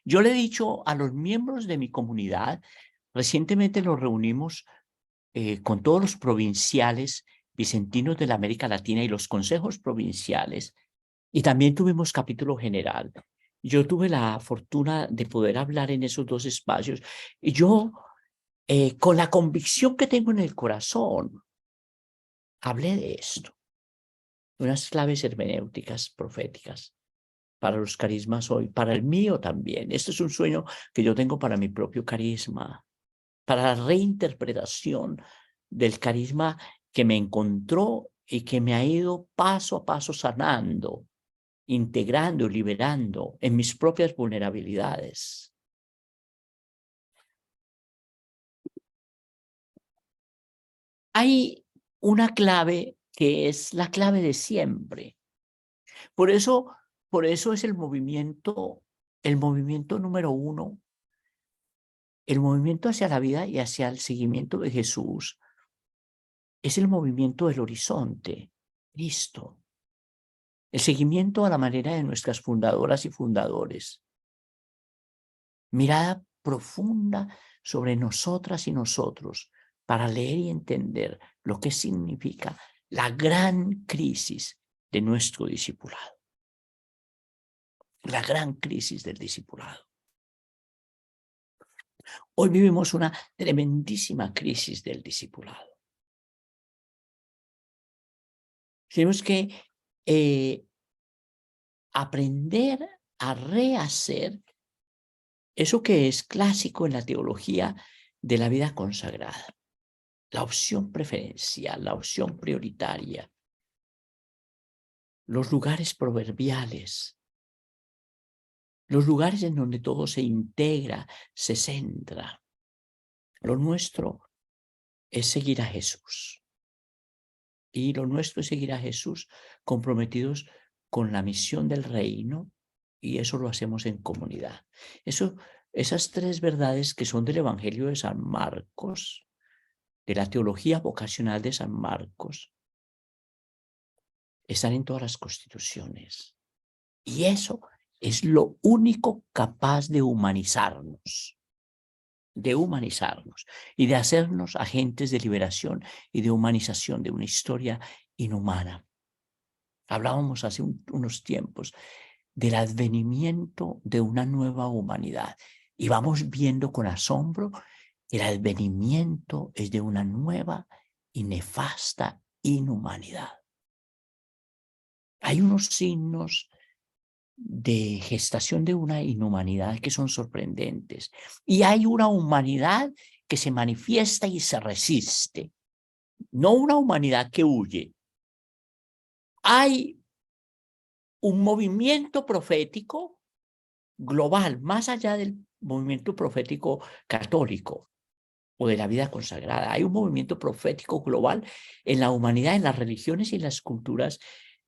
Yo le he dicho a los miembros de mi comunidad, recientemente nos reunimos con todos los provinciales vicentinos de la América Latina y los consejos provinciales, y también tuvimos capítulo general. Yo tuve la fortuna de poder hablar en esos dos espacios, y yo, con la convicción que tengo en el corazón, hablé de esto, unas claves hermenéuticas proféticas para los carismas hoy, para el mío también. Este es un sueño que yo tengo para mi propio carisma, para la reinterpretación del carisma que me encontró y que me ha ido paso a paso sanando, integrando, liberando en mis propias vulnerabilidades. Hay una clave que es la clave de siempre. Por eso es el movimiento número uno, el movimiento hacia la vida y hacia el seguimiento de Jesús. Es el movimiento del horizonte, Cristo. El seguimiento a la manera de nuestras fundadoras y fundadores. Mirada profunda sobre nosotras y nosotros para leer y entender lo que significa la gran crisis de nuestro discipulado. La gran crisis del discipulado. Hoy vivimos una tremendísima crisis del discipulado. Tenemos que aprender a rehacer eso que es clásico en la teología de la vida consagrada. La opción preferencial, la opción prioritaria, los lugares proverbiales, los lugares en donde todo se integra, se centra. Lo nuestro es seguir a Jesús. Y lo nuestro es seguir a Jesús comprometidos con la misión del reino, y eso lo hacemos en comunidad. Esas tres verdades que son del Evangelio de San Marcos, de la teología vocacional de San Marcos, están en todas las constituciones. Y eso es lo único capaz de humanizarnos y de hacernos agentes de liberación y de humanización de una historia inhumana. Hablábamos hace unos tiempos del advenimiento de una nueva humanidad y vamos viendo con asombro que el advenimiento es de una nueva y nefasta inhumanidad. Hay unos signos de gestación de una inhumanidad que son sorprendentes. Y hay una humanidad que se manifiesta y se resiste. No una humanidad que huye. Hay un movimiento profético global, más allá del movimiento profético católico o de la vida consagrada. Hay un movimiento profético global en la humanidad, en las religiones y en las culturas,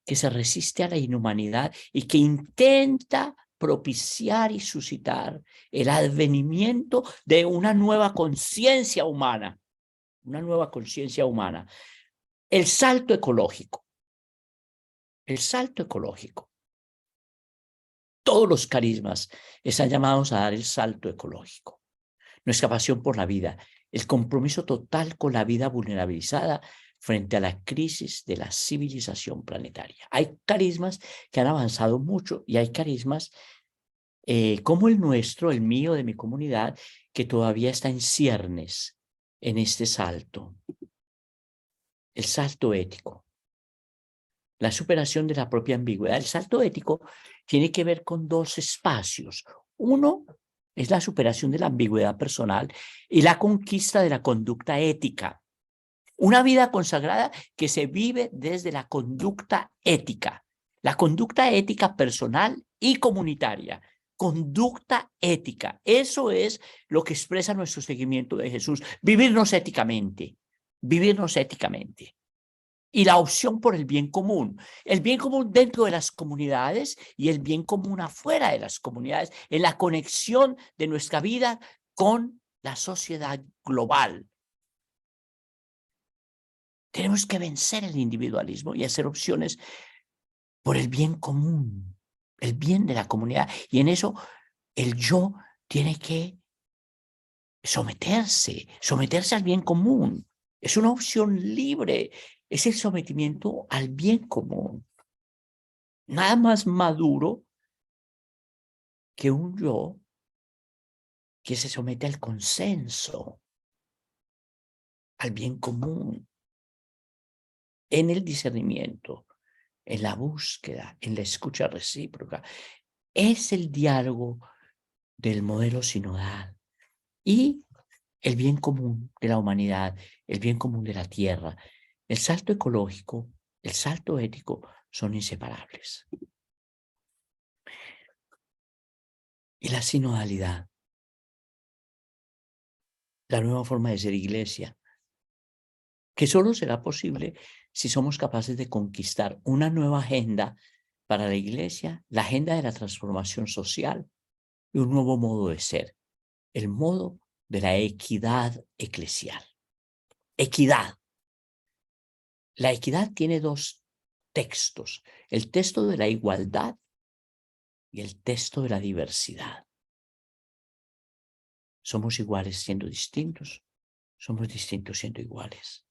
que se resiste a la inhumanidad y que intenta propiciar y suscitar el advenimiento de una nueva conciencia humana, El salto ecológico. Todos los carismas están llamados a dar el salto ecológico. Nuestra pasión por la vida, el compromiso total con la vida vulnerabilizada frente a la crisis de la civilización planetaria. Hay carismas que han avanzado mucho y hay carismas como el nuestro, el mío, de mi comunidad, que todavía está en ciernes en este salto. El salto ético. La superación de la propia ambigüedad. El salto ético tiene que ver con dos espacios. Uno es la superación de la ambigüedad personal y la conquista de la conducta ética. Una vida consagrada que se vive desde la conducta ética personal y comunitaria. Conducta ética. Eso es lo que expresa nuestro seguimiento de Jesús. Vivirnos éticamente. Y la opción por el bien común dentro de las comunidades y el bien común afuera de las comunidades, en la conexión de nuestra vida con la sociedad global. Tenemos que vencer el individualismo y hacer opciones por el bien común, el bien de la comunidad. Y en eso el yo tiene que someterse al bien común. Es una opción libre, es el sometimiento al bien común. Nada más maduro que un yo que se somete al consenso, al bien común, en el discernimiento, en la búsqueda, en la escucha recíproca, es el diálogo del modelo sinodal y el bien común de la humanidad, el bien común de la tierra. El salto ecológico, el salto ético son inseparables. Y la sinodalidad, la nueva forma de ser iglesia, que solo será posible si somos capaces de conquistar una nueva agenda para la iglesia, la agenda de la transformación social y un nuevo modo de ser, el modo de la equidad eclesial. Equidad. La equidad tiene dos textos, el texto de la igualdad y el texto de la diversidad. Somos iguales siendo distintos, somos distintos siendo iguales.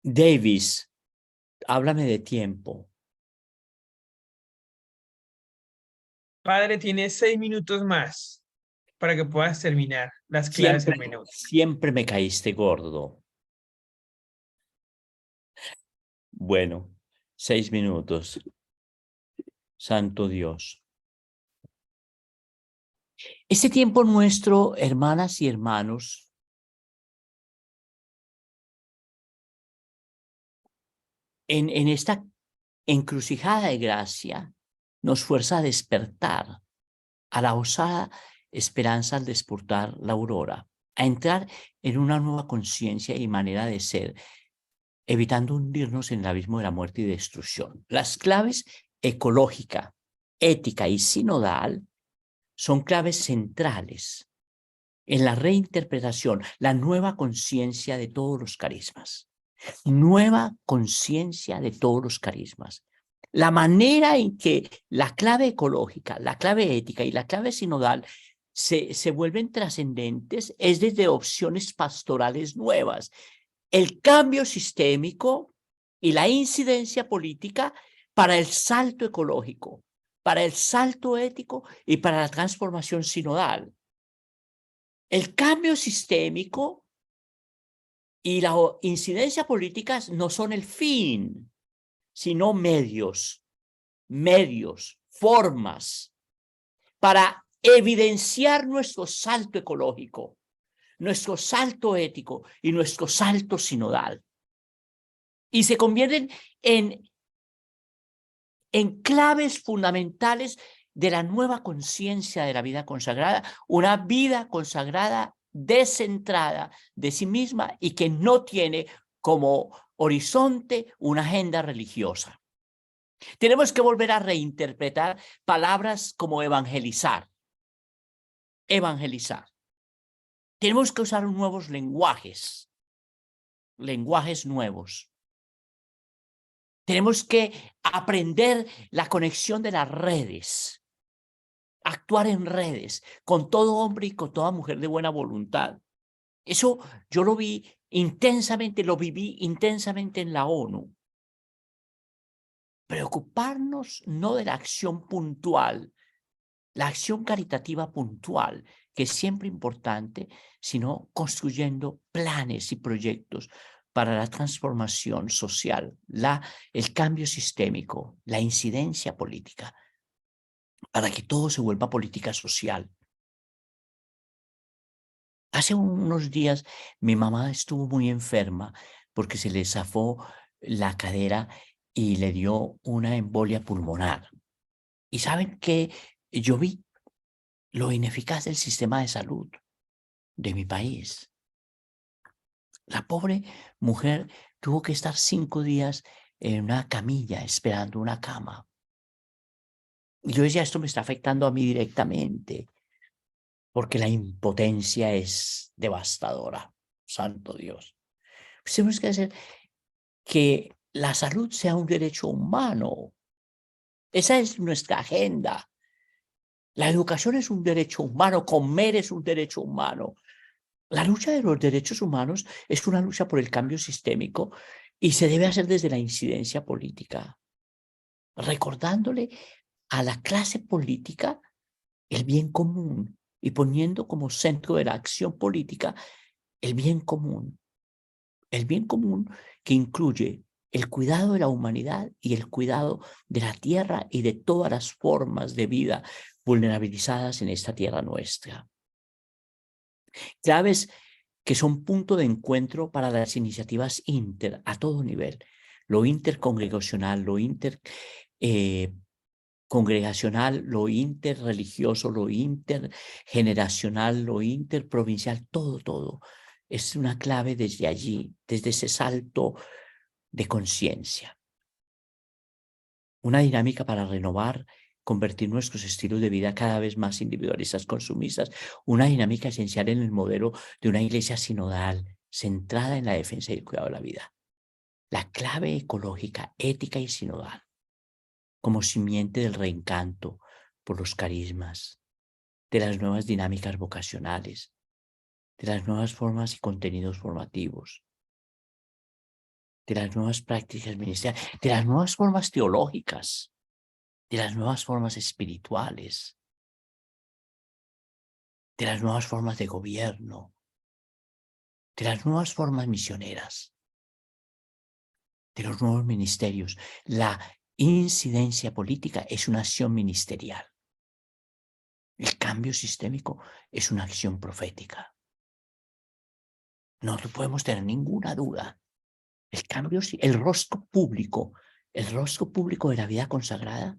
Davis, háblame de tiempo. Padre, tienes 6 minutos más para que puedas terminar las clases hermenéuticas. Siempre me caíste gordo. Bueno, 6 minutos. Santo Dios. Este tiempo nuestro, hermanas y hermanos, en esta encrucijada de gracia, nos fuerza a despertar a la osada esperanza al despuntar la aurora, a entrar en una nueva conciencia y manera de ser, evitando hundirnos en el abismo de la muerte y destrucción. Las claves ecológica, ética y sinodal son claves centrales en la reinterpretación, la nueva conciencia de todos los carismas. Nueva conciencia de todos los carismas. La manera en que la clave ecológica, la clave ética y la clave sinodal se vuelven trascendentes es desde opciones pastorales nuevas. El cambio sistémico y la incidencia política para el salto ecológico, para el salto ético y para la transformación sinodal. El cambio sistémico y la incidencia política no son el fin, sino medios, formas para evidenciar nuestro salto ecológico, nuestro salto ético y nuestro salto sinodal. Y se convierten en claves fundamentales de la nueva conciencia de la vida consagrada, una vida consagrada descentrada de sí misma y que no tiene como horizonte una agenda religiosa. Tenemos que volver a reinterpretar palabras como evangelizar. Evangelizar. Tenemos que usar nuevos lenguajes nuevos. Tenemos que aprender la conexión de las redes, actuar en redes con todo hombre y con toda mujer de buena voluntad. Eso yo lo vi intensamente, lo viví intensamente en la ONU. Preocuparnos no de la acción puntual, la acción caritativa puntual, que es siempre importante, sino construyendo planes y proyectos para la transformación social, el cambio sistémico, la incidencia política, para que todo se vuelva política social. Hace unos días mi mamá estuvo muy enferma porque se le zafó la cadera y le dio una embolia pulmonar. ¿Y saben qué? Yo vi lo ineficaz del sistema de salud de mi país. La pobre mujer tuvo que estar 5 días en una camilla esperando una cama. Y yo decía, esto me está afectando a mí directamente, porque la impotencia es devastadora. Santo Dios. Pues tenemos que hacer que la salud sea un derecho humano. Esa es nuestra agenda. La educación es un derecho humano, comer es un derecho humano. La lucha de los derechos humanos es una lucha por el cambio sistémico y se debe hacer desde la incidencia política, recordándole a la clase política el bien común y poniendo como centro de la acción política el bien común que incluye el cuidado de la humanidad y el cuidado de la tierra y de todas las formas de vida vulnerabilizadas en esta tierra nuestra. Claves que son punto de encuentro para las iniciativas a todo nivel, lo intercongregacional, lo congregacional, lo interreligioso, lo intergeneracional, lo interprovincial, todo. Es una clave desde allí, desde ese salto de conciencia. Una dinámica para renovar, convertir nuestros estilos de vida cada vez más individualistas, consumistas, una dinámica esencial en el modelo de una iglesia sinodal, centrada en la defensa y el cuidado de la vida. La clave ecológica, ética y sinodal, como simiente del reencanto por los carismas, de las nuevas dinámicas vocacionales, de las nuevas formas y contenidos formativos, de las nuevas prácticas ministeriales, de las nuevas formas teológicas, de las nuevas formas espirituales, de las nuevas formas de gobierno, de las nuevas formas misioneras, de los nuevos ministerios. La incidencia política es una acción ministerial. El cambio sistémico es una acción profética. No podemos tener ninguna duda. El cambio, el rostro público de la vida consagrada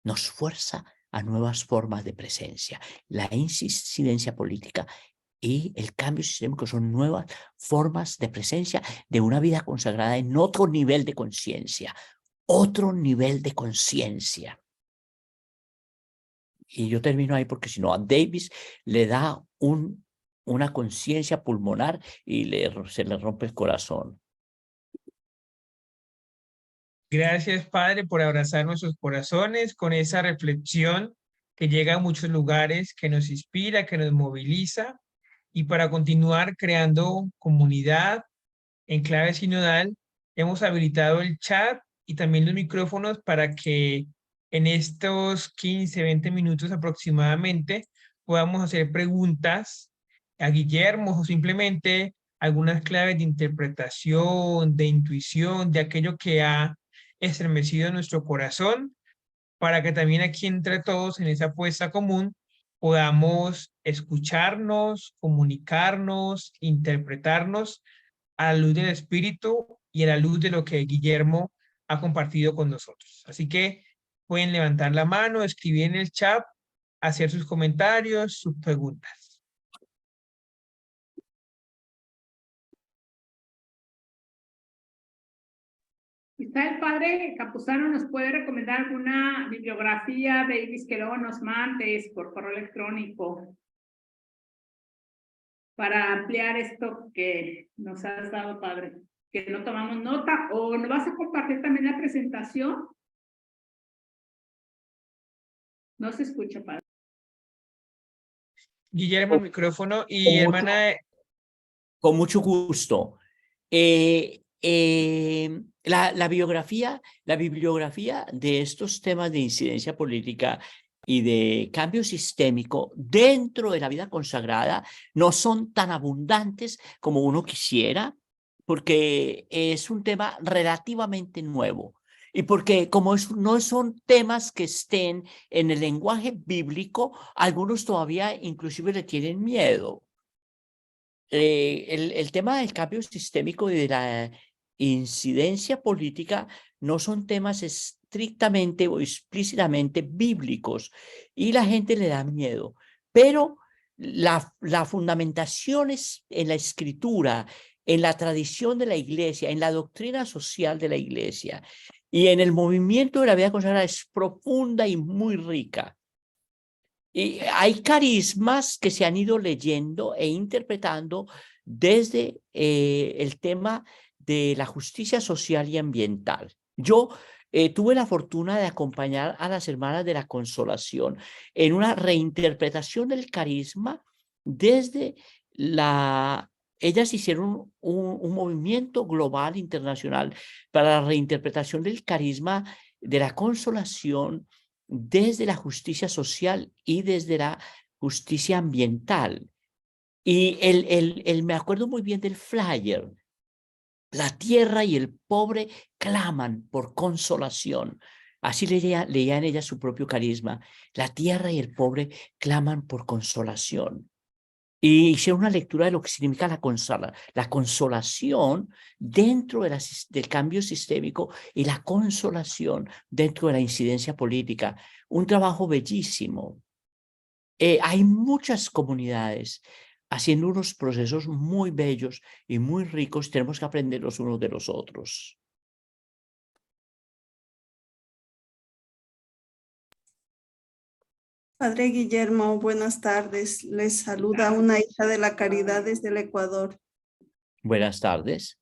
nos fuerza a nuevas formas de presencia. La incidencia política y el cambio sistémico son nuevas formas de presencia de una vida consagrada en otro nivel de conciencia. Otro nivel de conciencia. Y yo termino ahí porque si no a Davis le da una conciencia pulmonar y se le rompe el corazón. Gracias, Padre, por abrazar nuestros corazones con esa reflexión que llega a muchos lugares, que nos inspira, que nos moviliza, y para continuar creando comunidad en clave sinodal, hemos habilitado el chat y también los micrófonos para que en estos 15, 20 minutos aproximadamente podamos hacer preguntas a Guillermo o simplemente algunas claves de interpretación, de intuición, de aquello que ha estremecido nuestro corazón, para que también aquí entre todos en esa apuesta común podamos escucharnos, comunicarnos, interpretarnos a la luz del Espíritu y a la luz de lo que Guillermo ha compartido con nosotros. Así que pueden levantar la mano, escribir en el chat, hacer sus comentarios, sus preguntas. Quizá el padre Campuzano nos puede recomendar alguna bibliografía, Davis, que luego nos mandes por correo electrónico para ampliar esto que nos has dado, padre, que no tomamos nota. ¿O nos vas a compartir también la presentación? No se escucha, padre. Guillermo, el micrófono y hermana. Con mucho gusto. La bibliografía de estos temas de incidencia política y de cambio sistémico dentro de la vida consagrada no son tan abundantes como uno quisiera, porque es un tema relativamente nuevo y porque como no son temas que estén en el lenguaje bíblico, algunos todavía inclusive le tienen miedo. El tema del cambio sistémico y de la incidencia política no son temas estrictamente o explícitamente bíblicos y la gente le da miedo, pero la fundamentación es en la escritura, en la tradición de la iglesia, en la doctrina social de la iglesia y en el movimiento de la vida consagrada es profunda y muy rica. Y hay carismas que se han ido leyendo e interpretando desde el tema de la justicia social y ambiental. Yo tuve la fortuna de acompañar a las hermanas de la Consolación en una reinterpretación del carisma desde ellas hicieron un movimiento global internacional para la reinterpretación del carisma de la Consolación desde la justicia social y desde la justicia ambiental. Y me acuerdo muy bien del flyer La tierra y el pobre claman por consolación. Así leía en ella su propio carisma. La tierra y el pobre claman por consolación. Y hice una lectura de lo que significa la consolación dentro del cambio sistémico y la consolación dentro de la incidencia política. Un trabajo bellísimo. Hay muchas comunidades haciendo unos procesos muy bellos y muy ricos. Tenemos que aprender los unos de los otros. Padre Guillermo, buenas tardes. Les saluda una hija de la caridad desde el Ecuador. Buenas tardes.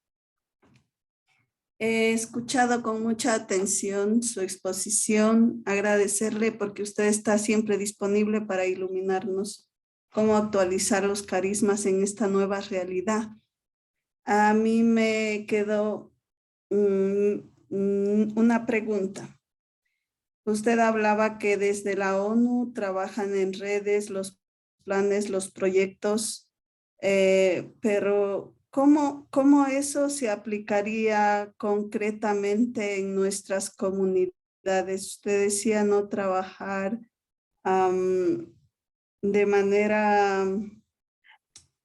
He escuchado con mucha atención su exposición. Agradecerle porque usted está siempre disponible para iluminarnos cómo actualizar los carismas en esta nueva realidad. A mí me quedó una pregunta. Usted hablaba que desde la ONU trabajan en redes, los planes, los proyectos, pero ¿cómo eso se aplicaría concretamente en nuestras comunidades? Usted decía no trabajar de manera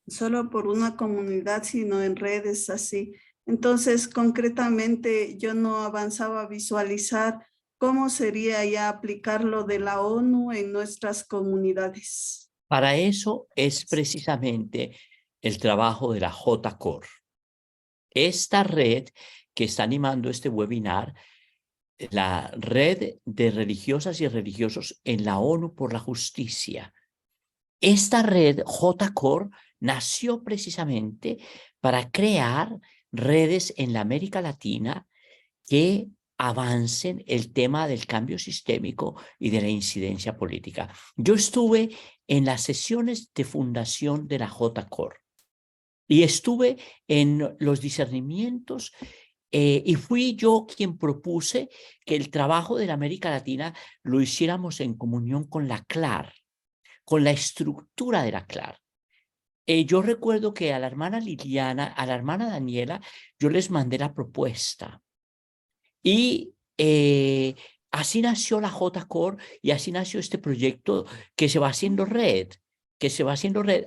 solo por una comunidad, sino en redes así. Entonces, concretamente, yo no avanzaba a visualizar cómo sería ya aplicarlo de la ONU en nuestras comunidades. Para eso es precisamente el trabajo de la JCOR. Esta red que está animando este webinar, la red de religiosas y religiosos en la ONU por la justicia. Esta red JCOR nació precisamente para crear redes en la América Latina que avancen el tema del cambio sistémico y de la incidencia política. Yo estuve en las sesiones de fundación de la JCOR y estuve en los discernimientos y fui yo quien propuse que el trabajo de la América Latina lo hiciéramos en comunión con la CLAR, con la estructura de la CLAR. Yo recuerdo que a la hermana Liliana, a la hermana Daniela, yo les mandé la propuesta. Y así nació la JCOR y así nació este proyecto que se va haciendo red,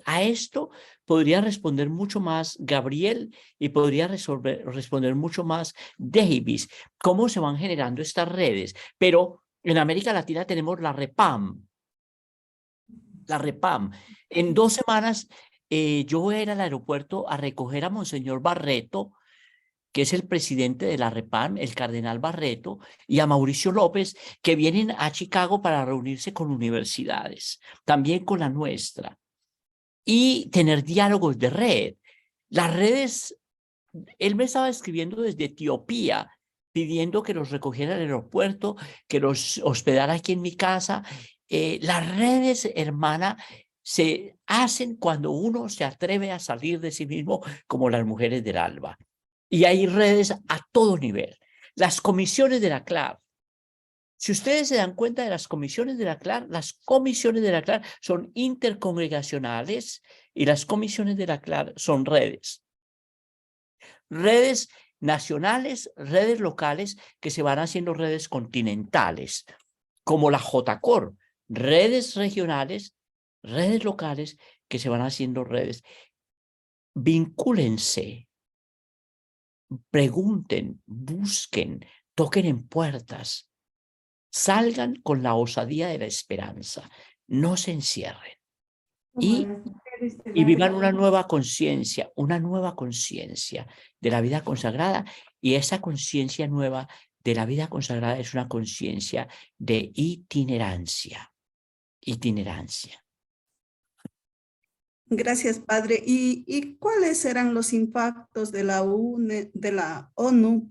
A esto podría responder mucho más Gabriel y podría responder mucho más Davis. ¿Cómo se van generando estas redes? Pero en América Latina tenemos la REPAM. La REPAM. En 2 semanas yo voy a ir al aeropuerto a recoger a Monseñor Barreto, que es el presidente de la REPAM, el cardenal Barreto, y a Mauricio López, que vienen a Chicago para reunirse con universidades, también con la nuestra, y tener diálogos de red. Las redes, él me estaba escribiendo desde Etiopía, pidiendo que los recogiera al aeropuerto, que los hospedara aquí en mi casa. Las redes, hermana, se hacen cuando uno se atreve a salir de sí mismo, como las mujeres del alba. Y hay redes a todo nivel. Las comisiones de la CLAR. Si ustedes se dan cuenta de las comisiones de la CLAR son intercongregacionales y las comisiones de la CLAR son redes. Redes nacionales, redes locales que se van haciendo redes continentales, como la JCOR. Redes regionales, redes locales que se van haciendo redes. Vincúlense. Pregunten, busquen, toquen en puertas, salgan con la osadía de la esperanza, no se encierren y vivan una nueva conciencia de la vida consagrada, y esa conciencia nueva de la vida consagrada es una conciencia de itinerancia. Gracias, Padre. ¿Y cuáles serán los impactos de la ONU,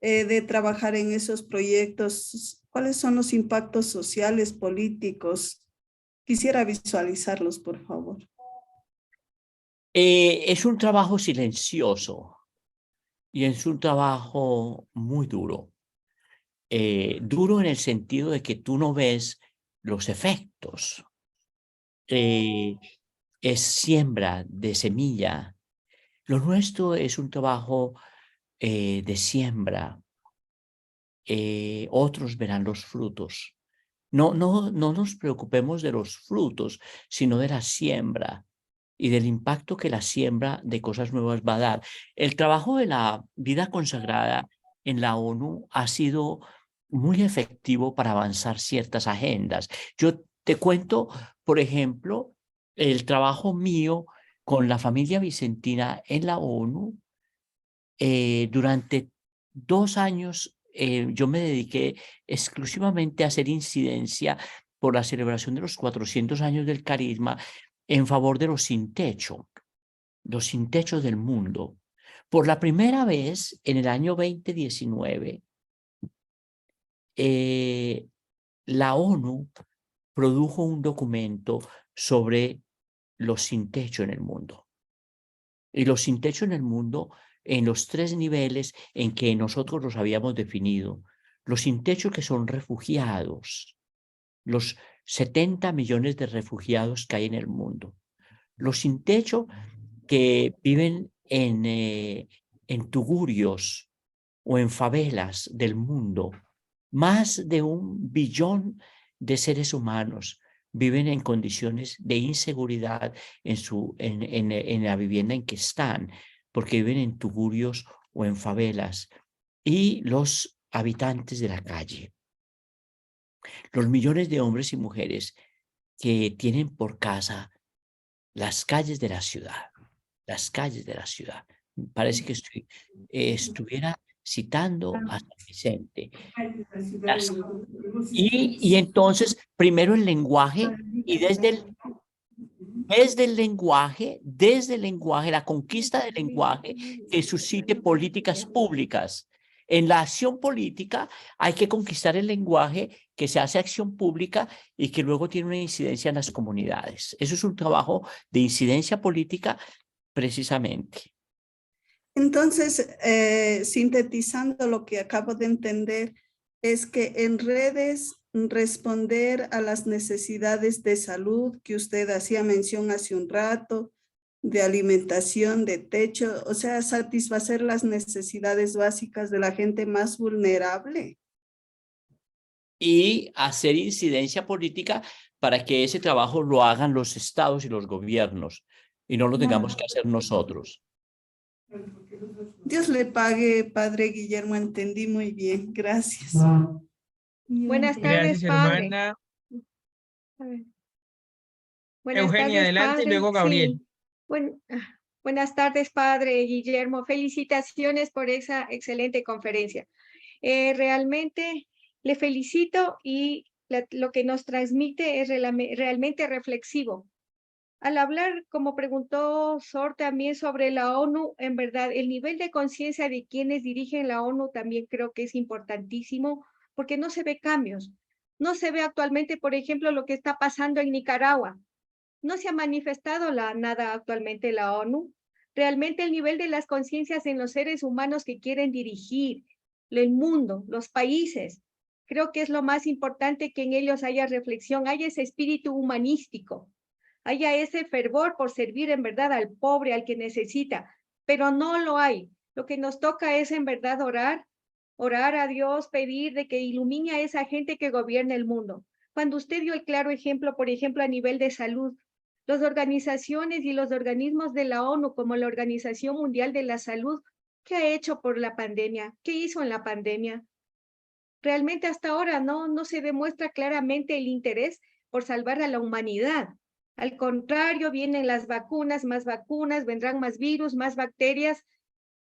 de trabajar en esos proyectos? ¿Cuáles son los impactos sociales, políticos? Quisiera visualizarlos, por favor. Es un trabajo silencioso y es un trabajo muy duro. Duro en el sentido de que tú no ves los efectos. Es siembra de semilla, Lo nuestro es un trabajo de siembra. Otros verán los frutos. No nos preocupemos de los frutos, sino de la siembra y del impacto que la siembra de cosas nuevas va a dar. El trabajo de la vida consagrada en la ONU ha sido muy efectivo para avanzar ciertas agendas. Yo te cuento, por ejemplo, el trabajo mío con la familia vicentina en la ONU. Durante 2 años yo me dediqué exclusivamente a hacer incidencia por la celebración de los 400 años del Carisma en favor de los sin techo del mundo. Por la primera vez en el año 2019, la ONU produjo un documento sobre los sin techo en el mundo. Y los sin techo en el mundo en los 3 niveles en que nosotros los habíamos definido. Los sin techo que son refugiados, los 70 millones de refugiados que hay en el mundo. Los sin techo que viven en tugurios o en favelas del mundo. Más de 1 billón de seres humanos viven en condiciones de inseguridad en la vivienda en que están, porque viven en tugurios o en favelas. Y los habitantes de la calle. Los millones de hombres y mujeres que tienen por casa las calles de la ciudad. Las calles de la ciudad. Parece que estuviera citando a San Vicente. Y entonces, primero el lenguaje, y desde el lenguaje, la conquista del lenguaje que suscite políticas públicas. En la acción política hay que conquistar el lenguaje que se hace acción pública y que luego tiene una incidencia en las comunidades. Eso es un trabajo de incidencia política precisamente. Entonces, sintetizando lo que acabo de entender, es que en redes responder a las necesidades de salud que usted hacía mención hace un rato, de alimentación, de techo, o sea, satisfacer las necesidades básicas de la gente más vulnerable. Y hacer incidencia política para que ese trabajo lo hagan los estados y los gobiernos y no lo tengamos que hacer nosotros. Dios le pague, Padre Guillermo, entendí muy bien. Gracias. Buenas tardes, Gracias, padre. hermana. A ver. Buenas Eugenia, tardes, adelante, y padre. luego Gabriel. Sí. Buenas tardes, padre Guillermo. Felicitaciones por esa excelente conferencia. Realmente le felicito y lo que nos transmite es realmente reflexivo. Al hablar, como preguntó Sor también sobre la ONU, en verdad, el nivel de conciencia de quienes dirigen la ONU también creo que es importantísimo porque no se ve cambios. No se ve actualmente, por ejemplo, lo que está pasando en Nicaragua. No se ha manifestado nada actualmente la ONU. Realmente el nivel de las conciencias en los seres humanos que quieren dirigir el mundo, los países, creo que es lo más importante, que en ellos haya reflexión, haya ese espíritu humanístico, haya ese fervor por servir en verdad al pobre, al que necesita, pero no lo hay. Lo que nos toca es en verdad orar a Dios, pedir de que ilumine a esa gente que gobierna el mundo. Cuando usted dio el claro ejemplo, por ejemplo, a nivel de salud, las organizaciones y los organismos de la ONU, como la Organización Mundial de la Salud, ¿qué ha hecho por la pandemia? ¿Qué hizo en la pandemia? Realmente hasta ahora no se demuestra claramente el interés por salvar a la humanidad. Al contrario, vienen las vacunas, vendrán más virus, más bacterias.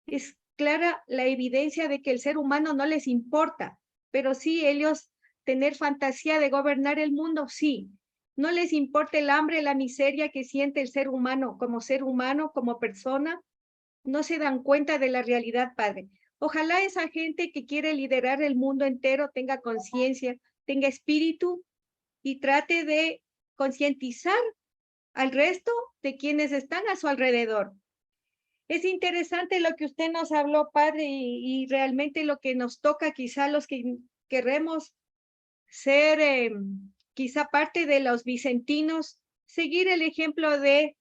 Es clara la evidencia de que el ser humano no les importa, pero sí ellos tener fantasía de gobernar el mundo, sí. No les importa el hambre, la miseria que siente el ser humano, como persona. No se dan cuenta de la realidad, Padre. Ojalá esa gente que quiere liderar el mundo entero tenga conciencia, tenga espíritu y trate de concientizar al resto de quienes están a su alrededor. Es interesante lo que usted nos habló, Padre, y realmente lo que nos toca, quizá los que queremos ser quizá parte de los vicentinos, seguir el ejemplo de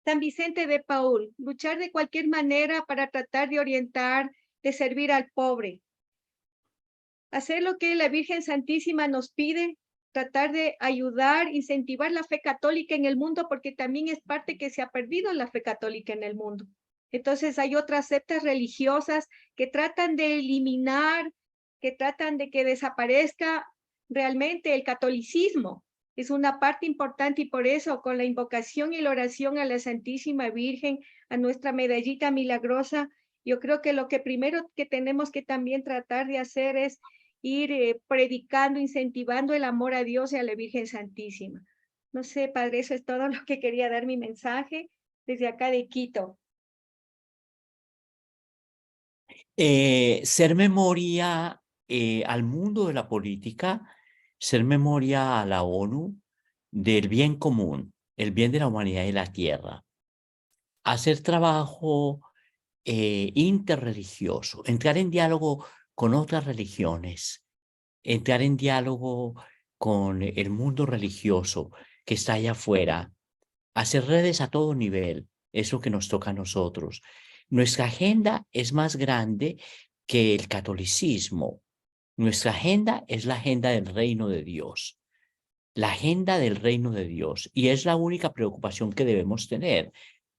San Vicente de Paúl, luchar de cualquier manera para tratar de orientar, de servir al pobre. Hacer lo que la Virgen Santísima nos pide, tratar de ayudar, incentivar la fe católica en el mundo, porque también es parte que se ha perdido la fe católica en el mundo. Entonces hay otras sectas religiosas que tratan de eliminar, que tratan de que desaparezca realmente el catolicismo. Es una parte importante y por eso con la invocación y la oración a la Santísima Virgen, a nuestra medallita milagrosa, yo creo que lo que primero que tenemos que también tratar de hacer es ir predicando, incentivando el amor a Dios y a la Virgen Santísima. No sé, Padre, eso es todo lo que quería dar mi mensaje desde acá de Quito. Ser memoria al mundo de la política, ser memoria a la ONU del bien común, el bien de la humanidad y la tierra. Hacer trabajo interreligioso, entrar en diálogo con otras religiones, entrar en diálogo con el mundo religioso que está allá afuera, hacer redes a todo nivel, es lo que nos toca a nosotros. Nuestra agenda es más grande que el catolicismo. Nuestra agenda es la agenda del reino de Dios. La agenda del reino de Dios. Y es la única preocupación que debemos tener.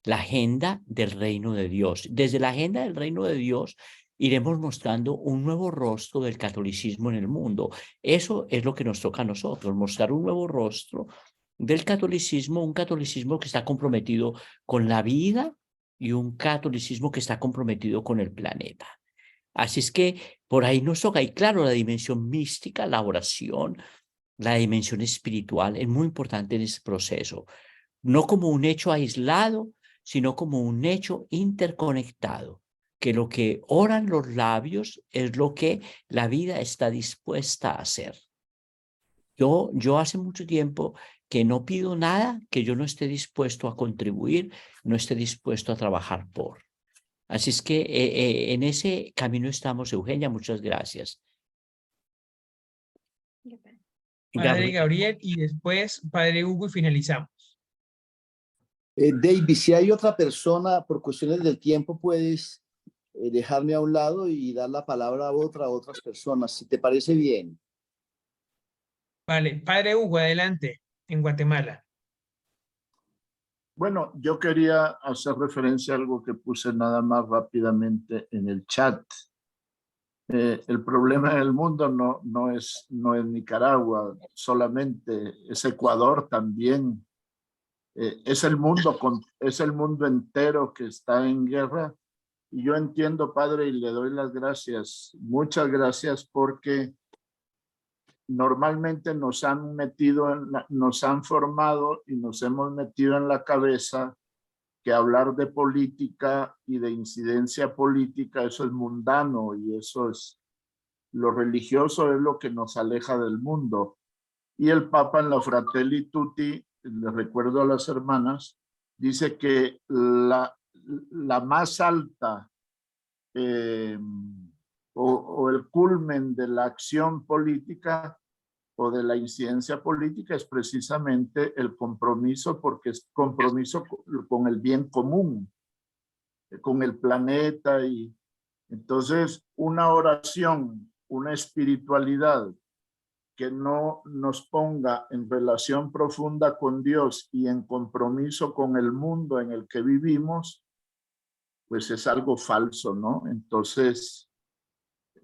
La agenda del reino de Dios. Desde la agenda del reino de Dios iremos mostrando un nuevo rostro del catolicismo en el mundo. Eso es lo que nos toca a nosotros, mostrar un nuevo rostro del catolicismo, un catolicismo que está comprometido con la vida y un catolicismo que está comprometido con el planeta. Así es que por ahí nos toca, y claro, la dimensión mística, la oración, la dimensión espiritual es muy importante en ese proceso, no como un hecho aislado, sino como un hecho interconectado, que lo que oran los labios es lo que la vida está dispuesta a hacer. Yo hace mucho tiempo que no pido nada que yo no esté dispuesto a contribuir, no esté dispuesto a trabajar por. Así es que en ese camino estamos, Eugenia, muchas gracias. Padre Gabriel, y después Padre Hugo, y finalizamos. David, si hay otra persona, por cuestiones del tiempo, puedes dejarme a un lado y dar la palabra a otras personas, si te parece bien. Vale, Padre Hugo, adelante, en Guatemala. Bueno, yo quería hacer referencia a algo que puse nada más rápidamente en el chat. El problema en el mundo no es Nicaragua solamente, es Ecuador también. Es el mundo entero que está en guerra. Y yo entiendo, Padre, y le doy las gracias, muchas gracias, porque normalmente nos han formado y nos hemos metido en la cabeza que hablar de política y de incidencia política, eso es mundano y eso es lo religioso, es lo que nos aleja del mundo. Y el Papa en la Fratelli Tutti, le recuerdo a las hermanas, dice que la más alta o el culmen de la acción política o de la incidencia política es precisamente el compromiso, porque es compromiso con el bien común, con el planeta. Y entonces una oración, una espiritualidad que no nos ponga en relación profunda con Dios y en compromiso con el mundo en el que vivimos, pues es algo falso, ¿no? Entonces,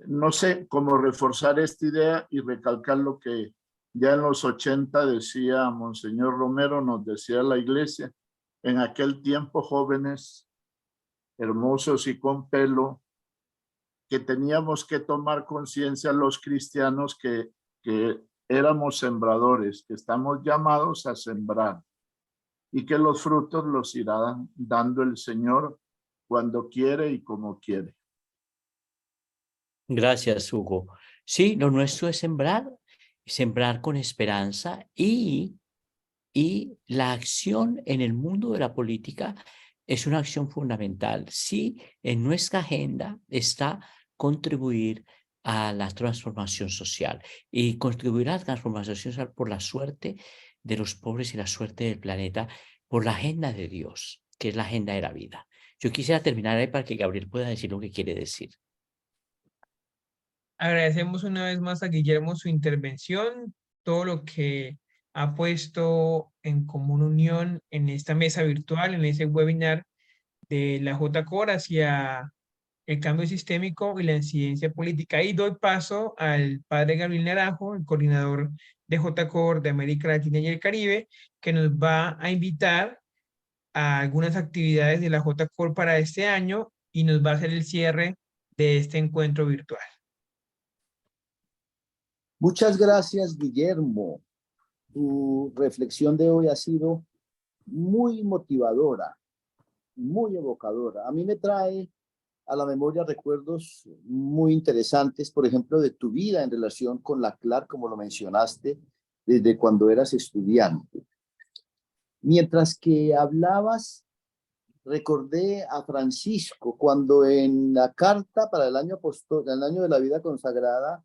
no sé cómo reforzar esta idea y recalcar lo que ya en los 80 decía Monseñor Romero, nos decía la iglesia, en aquel tiempo jóvenes, hermosos y con pelo, que teníamos que tomar conciencia los cristianos que éramos sembradores, que estamos llamados a sembrar y que los frutos los irá dando el Señor cuando quiere y como quiere. Gracias, Hugo. Sí, lo nuestro es sembrar con esperanza y la acción en el mundo de la política es una acción fundamental. Sí, en nuestra agenda está contribuir a la transformación social y contribuir a la transformación social por la suerte de los pobres y la suerte del planeta, por la agenda de Dios, que es la agenda de la vida. Yo quisiera terminar ahí para que Gabriel pueda decir lo que quiere decir. Agradecemos una vez más a Guillermo su intervención, todo lo que ha puesto en común unión en esta mesa virtual, en ese webinar de la JCOR hacia el cambio sistémico y la incidencia política. Y doy paso al padre Gabriel Naranjo, el coordinador de JCOR de América Latina y el Caribe, que nos va a invitar a algunas actividades de la JCOR para este año y nos va a hacer el cierre de este encuentro virtual. Muchas gracias, Guillermo. Tu reflexión de hoy ha sido muy motivadora, muy evocadora. A mí me trae a la memoria recuerdos muy interesantes, por ejemplo, de tu vida en relación con la CLAR, como lo mencionaste, desde cuando eras estudiante. Mientras que hablabas, recordé a Francisco cuando en la carta para el año de la vida consagrada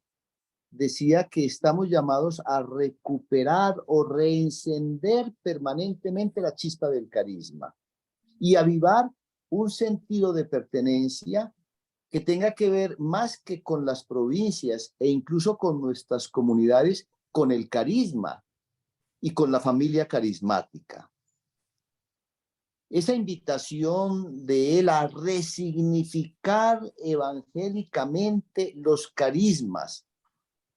decía que estamos llamados a recuperar o reencender permanentemente la chispa del carisma y avivar un sentido de pertenencia que tenga que ver más que con las provincias e incluso con nuestras comunidades, con el carisma y con la familia carismática. Esa invitación de él a resignificar evangélicamente los carismas,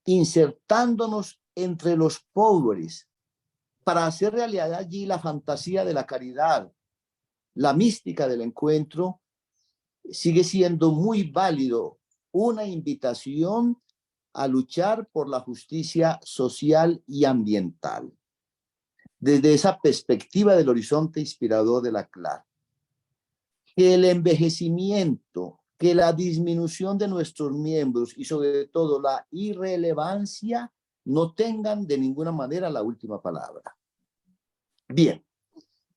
insertándonos entre los pobres para hacer realidad allí la fantasía de la caridad, la mística del encuentro, sigue siendo muy válido, una invitación a luchar por la justicia social y ambiental. Desde esa perspectiva del horizonte inspirador de la CLAR, que el envejecimiento, que la disminución de nuestros miembros y sobre todo la irrelevancia no tengan de ninguna manera la última palabra. Bien,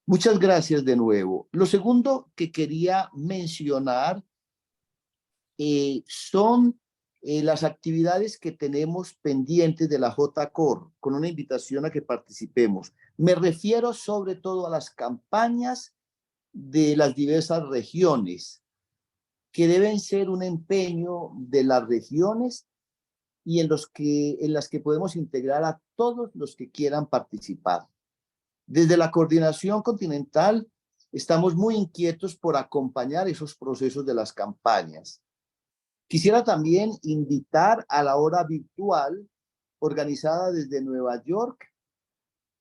muchas gracias de nuevo. Lo segundo que quería mencionar son las actividades que tenemos pendientes de la JCOR, con una invitación a que participemos. Me refiero sobre todo a las campañas de las diversas regiones, que deben ser un empeño de las regiones y en las que podemos integrar a todos los que quieran participar. Desde la coordinación continental estamos muy inquietos por acompañar esos procesos de las campañas. Quisiera también invitar a la hora virtual organizada desde Nueva York,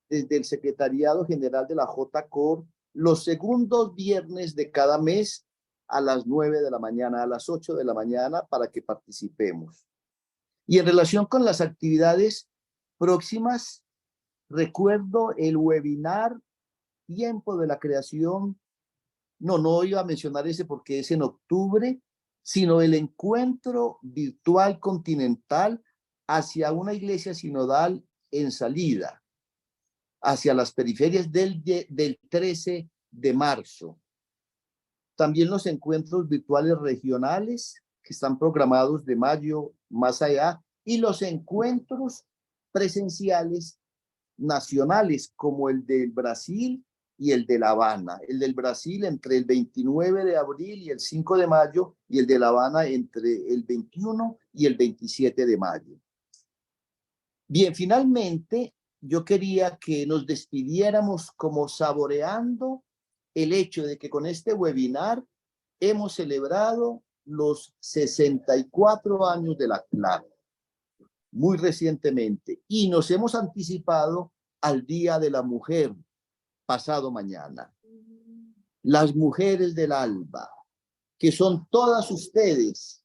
desde el Secretariado General de la JCOR, los segundos viernes de cada mes a las 9 de la mañana, a las 8 de la mañana, para que participemos. Y en relación con las actividades próximas, recuerdo el webinar Tiempo de la Creación. No iba a mencionar ese porque es en octubre, sino el encuentro virtual continental hacia una iglesia sinodal en salida, hacia las periferias del 13 de marzo. También los encuentros virtuales regionales que están programados de mayo más allá y los encuentros presenciales nacionales como el del Brasil y el de La Habana. El del Brasil entre el 29 de abril y el 5 de mayo y el de La Habana entre el 21 y el 27 de mayo. Bien, finalmente yo quería que nos despidiéramos como saboreando el hecho de que con este webinar hemos celebrado los 64 años de la CLAR, muy recientemente, y nos hemos anticipado al Día de la Mujer, pasado mañana. Las mujeres del alba, que son todas ustedes,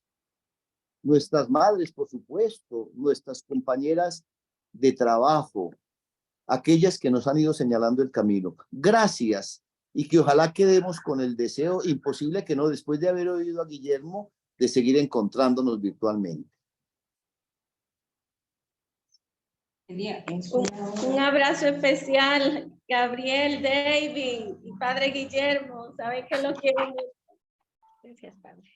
nuestras madres, por supuesto, nuestras compañeras de trabajo, aquellas que nos han ido señalando el camino. Gracias, y que ojalá quedemos con el deseo imposible que no, después de haber oído a Guillermo, de seguir encontrándonos virtualmente. Un abrazo especial, Gabriel, David y Padre Guillermo. Saben que lo quiero mucho. Gracias, Padre.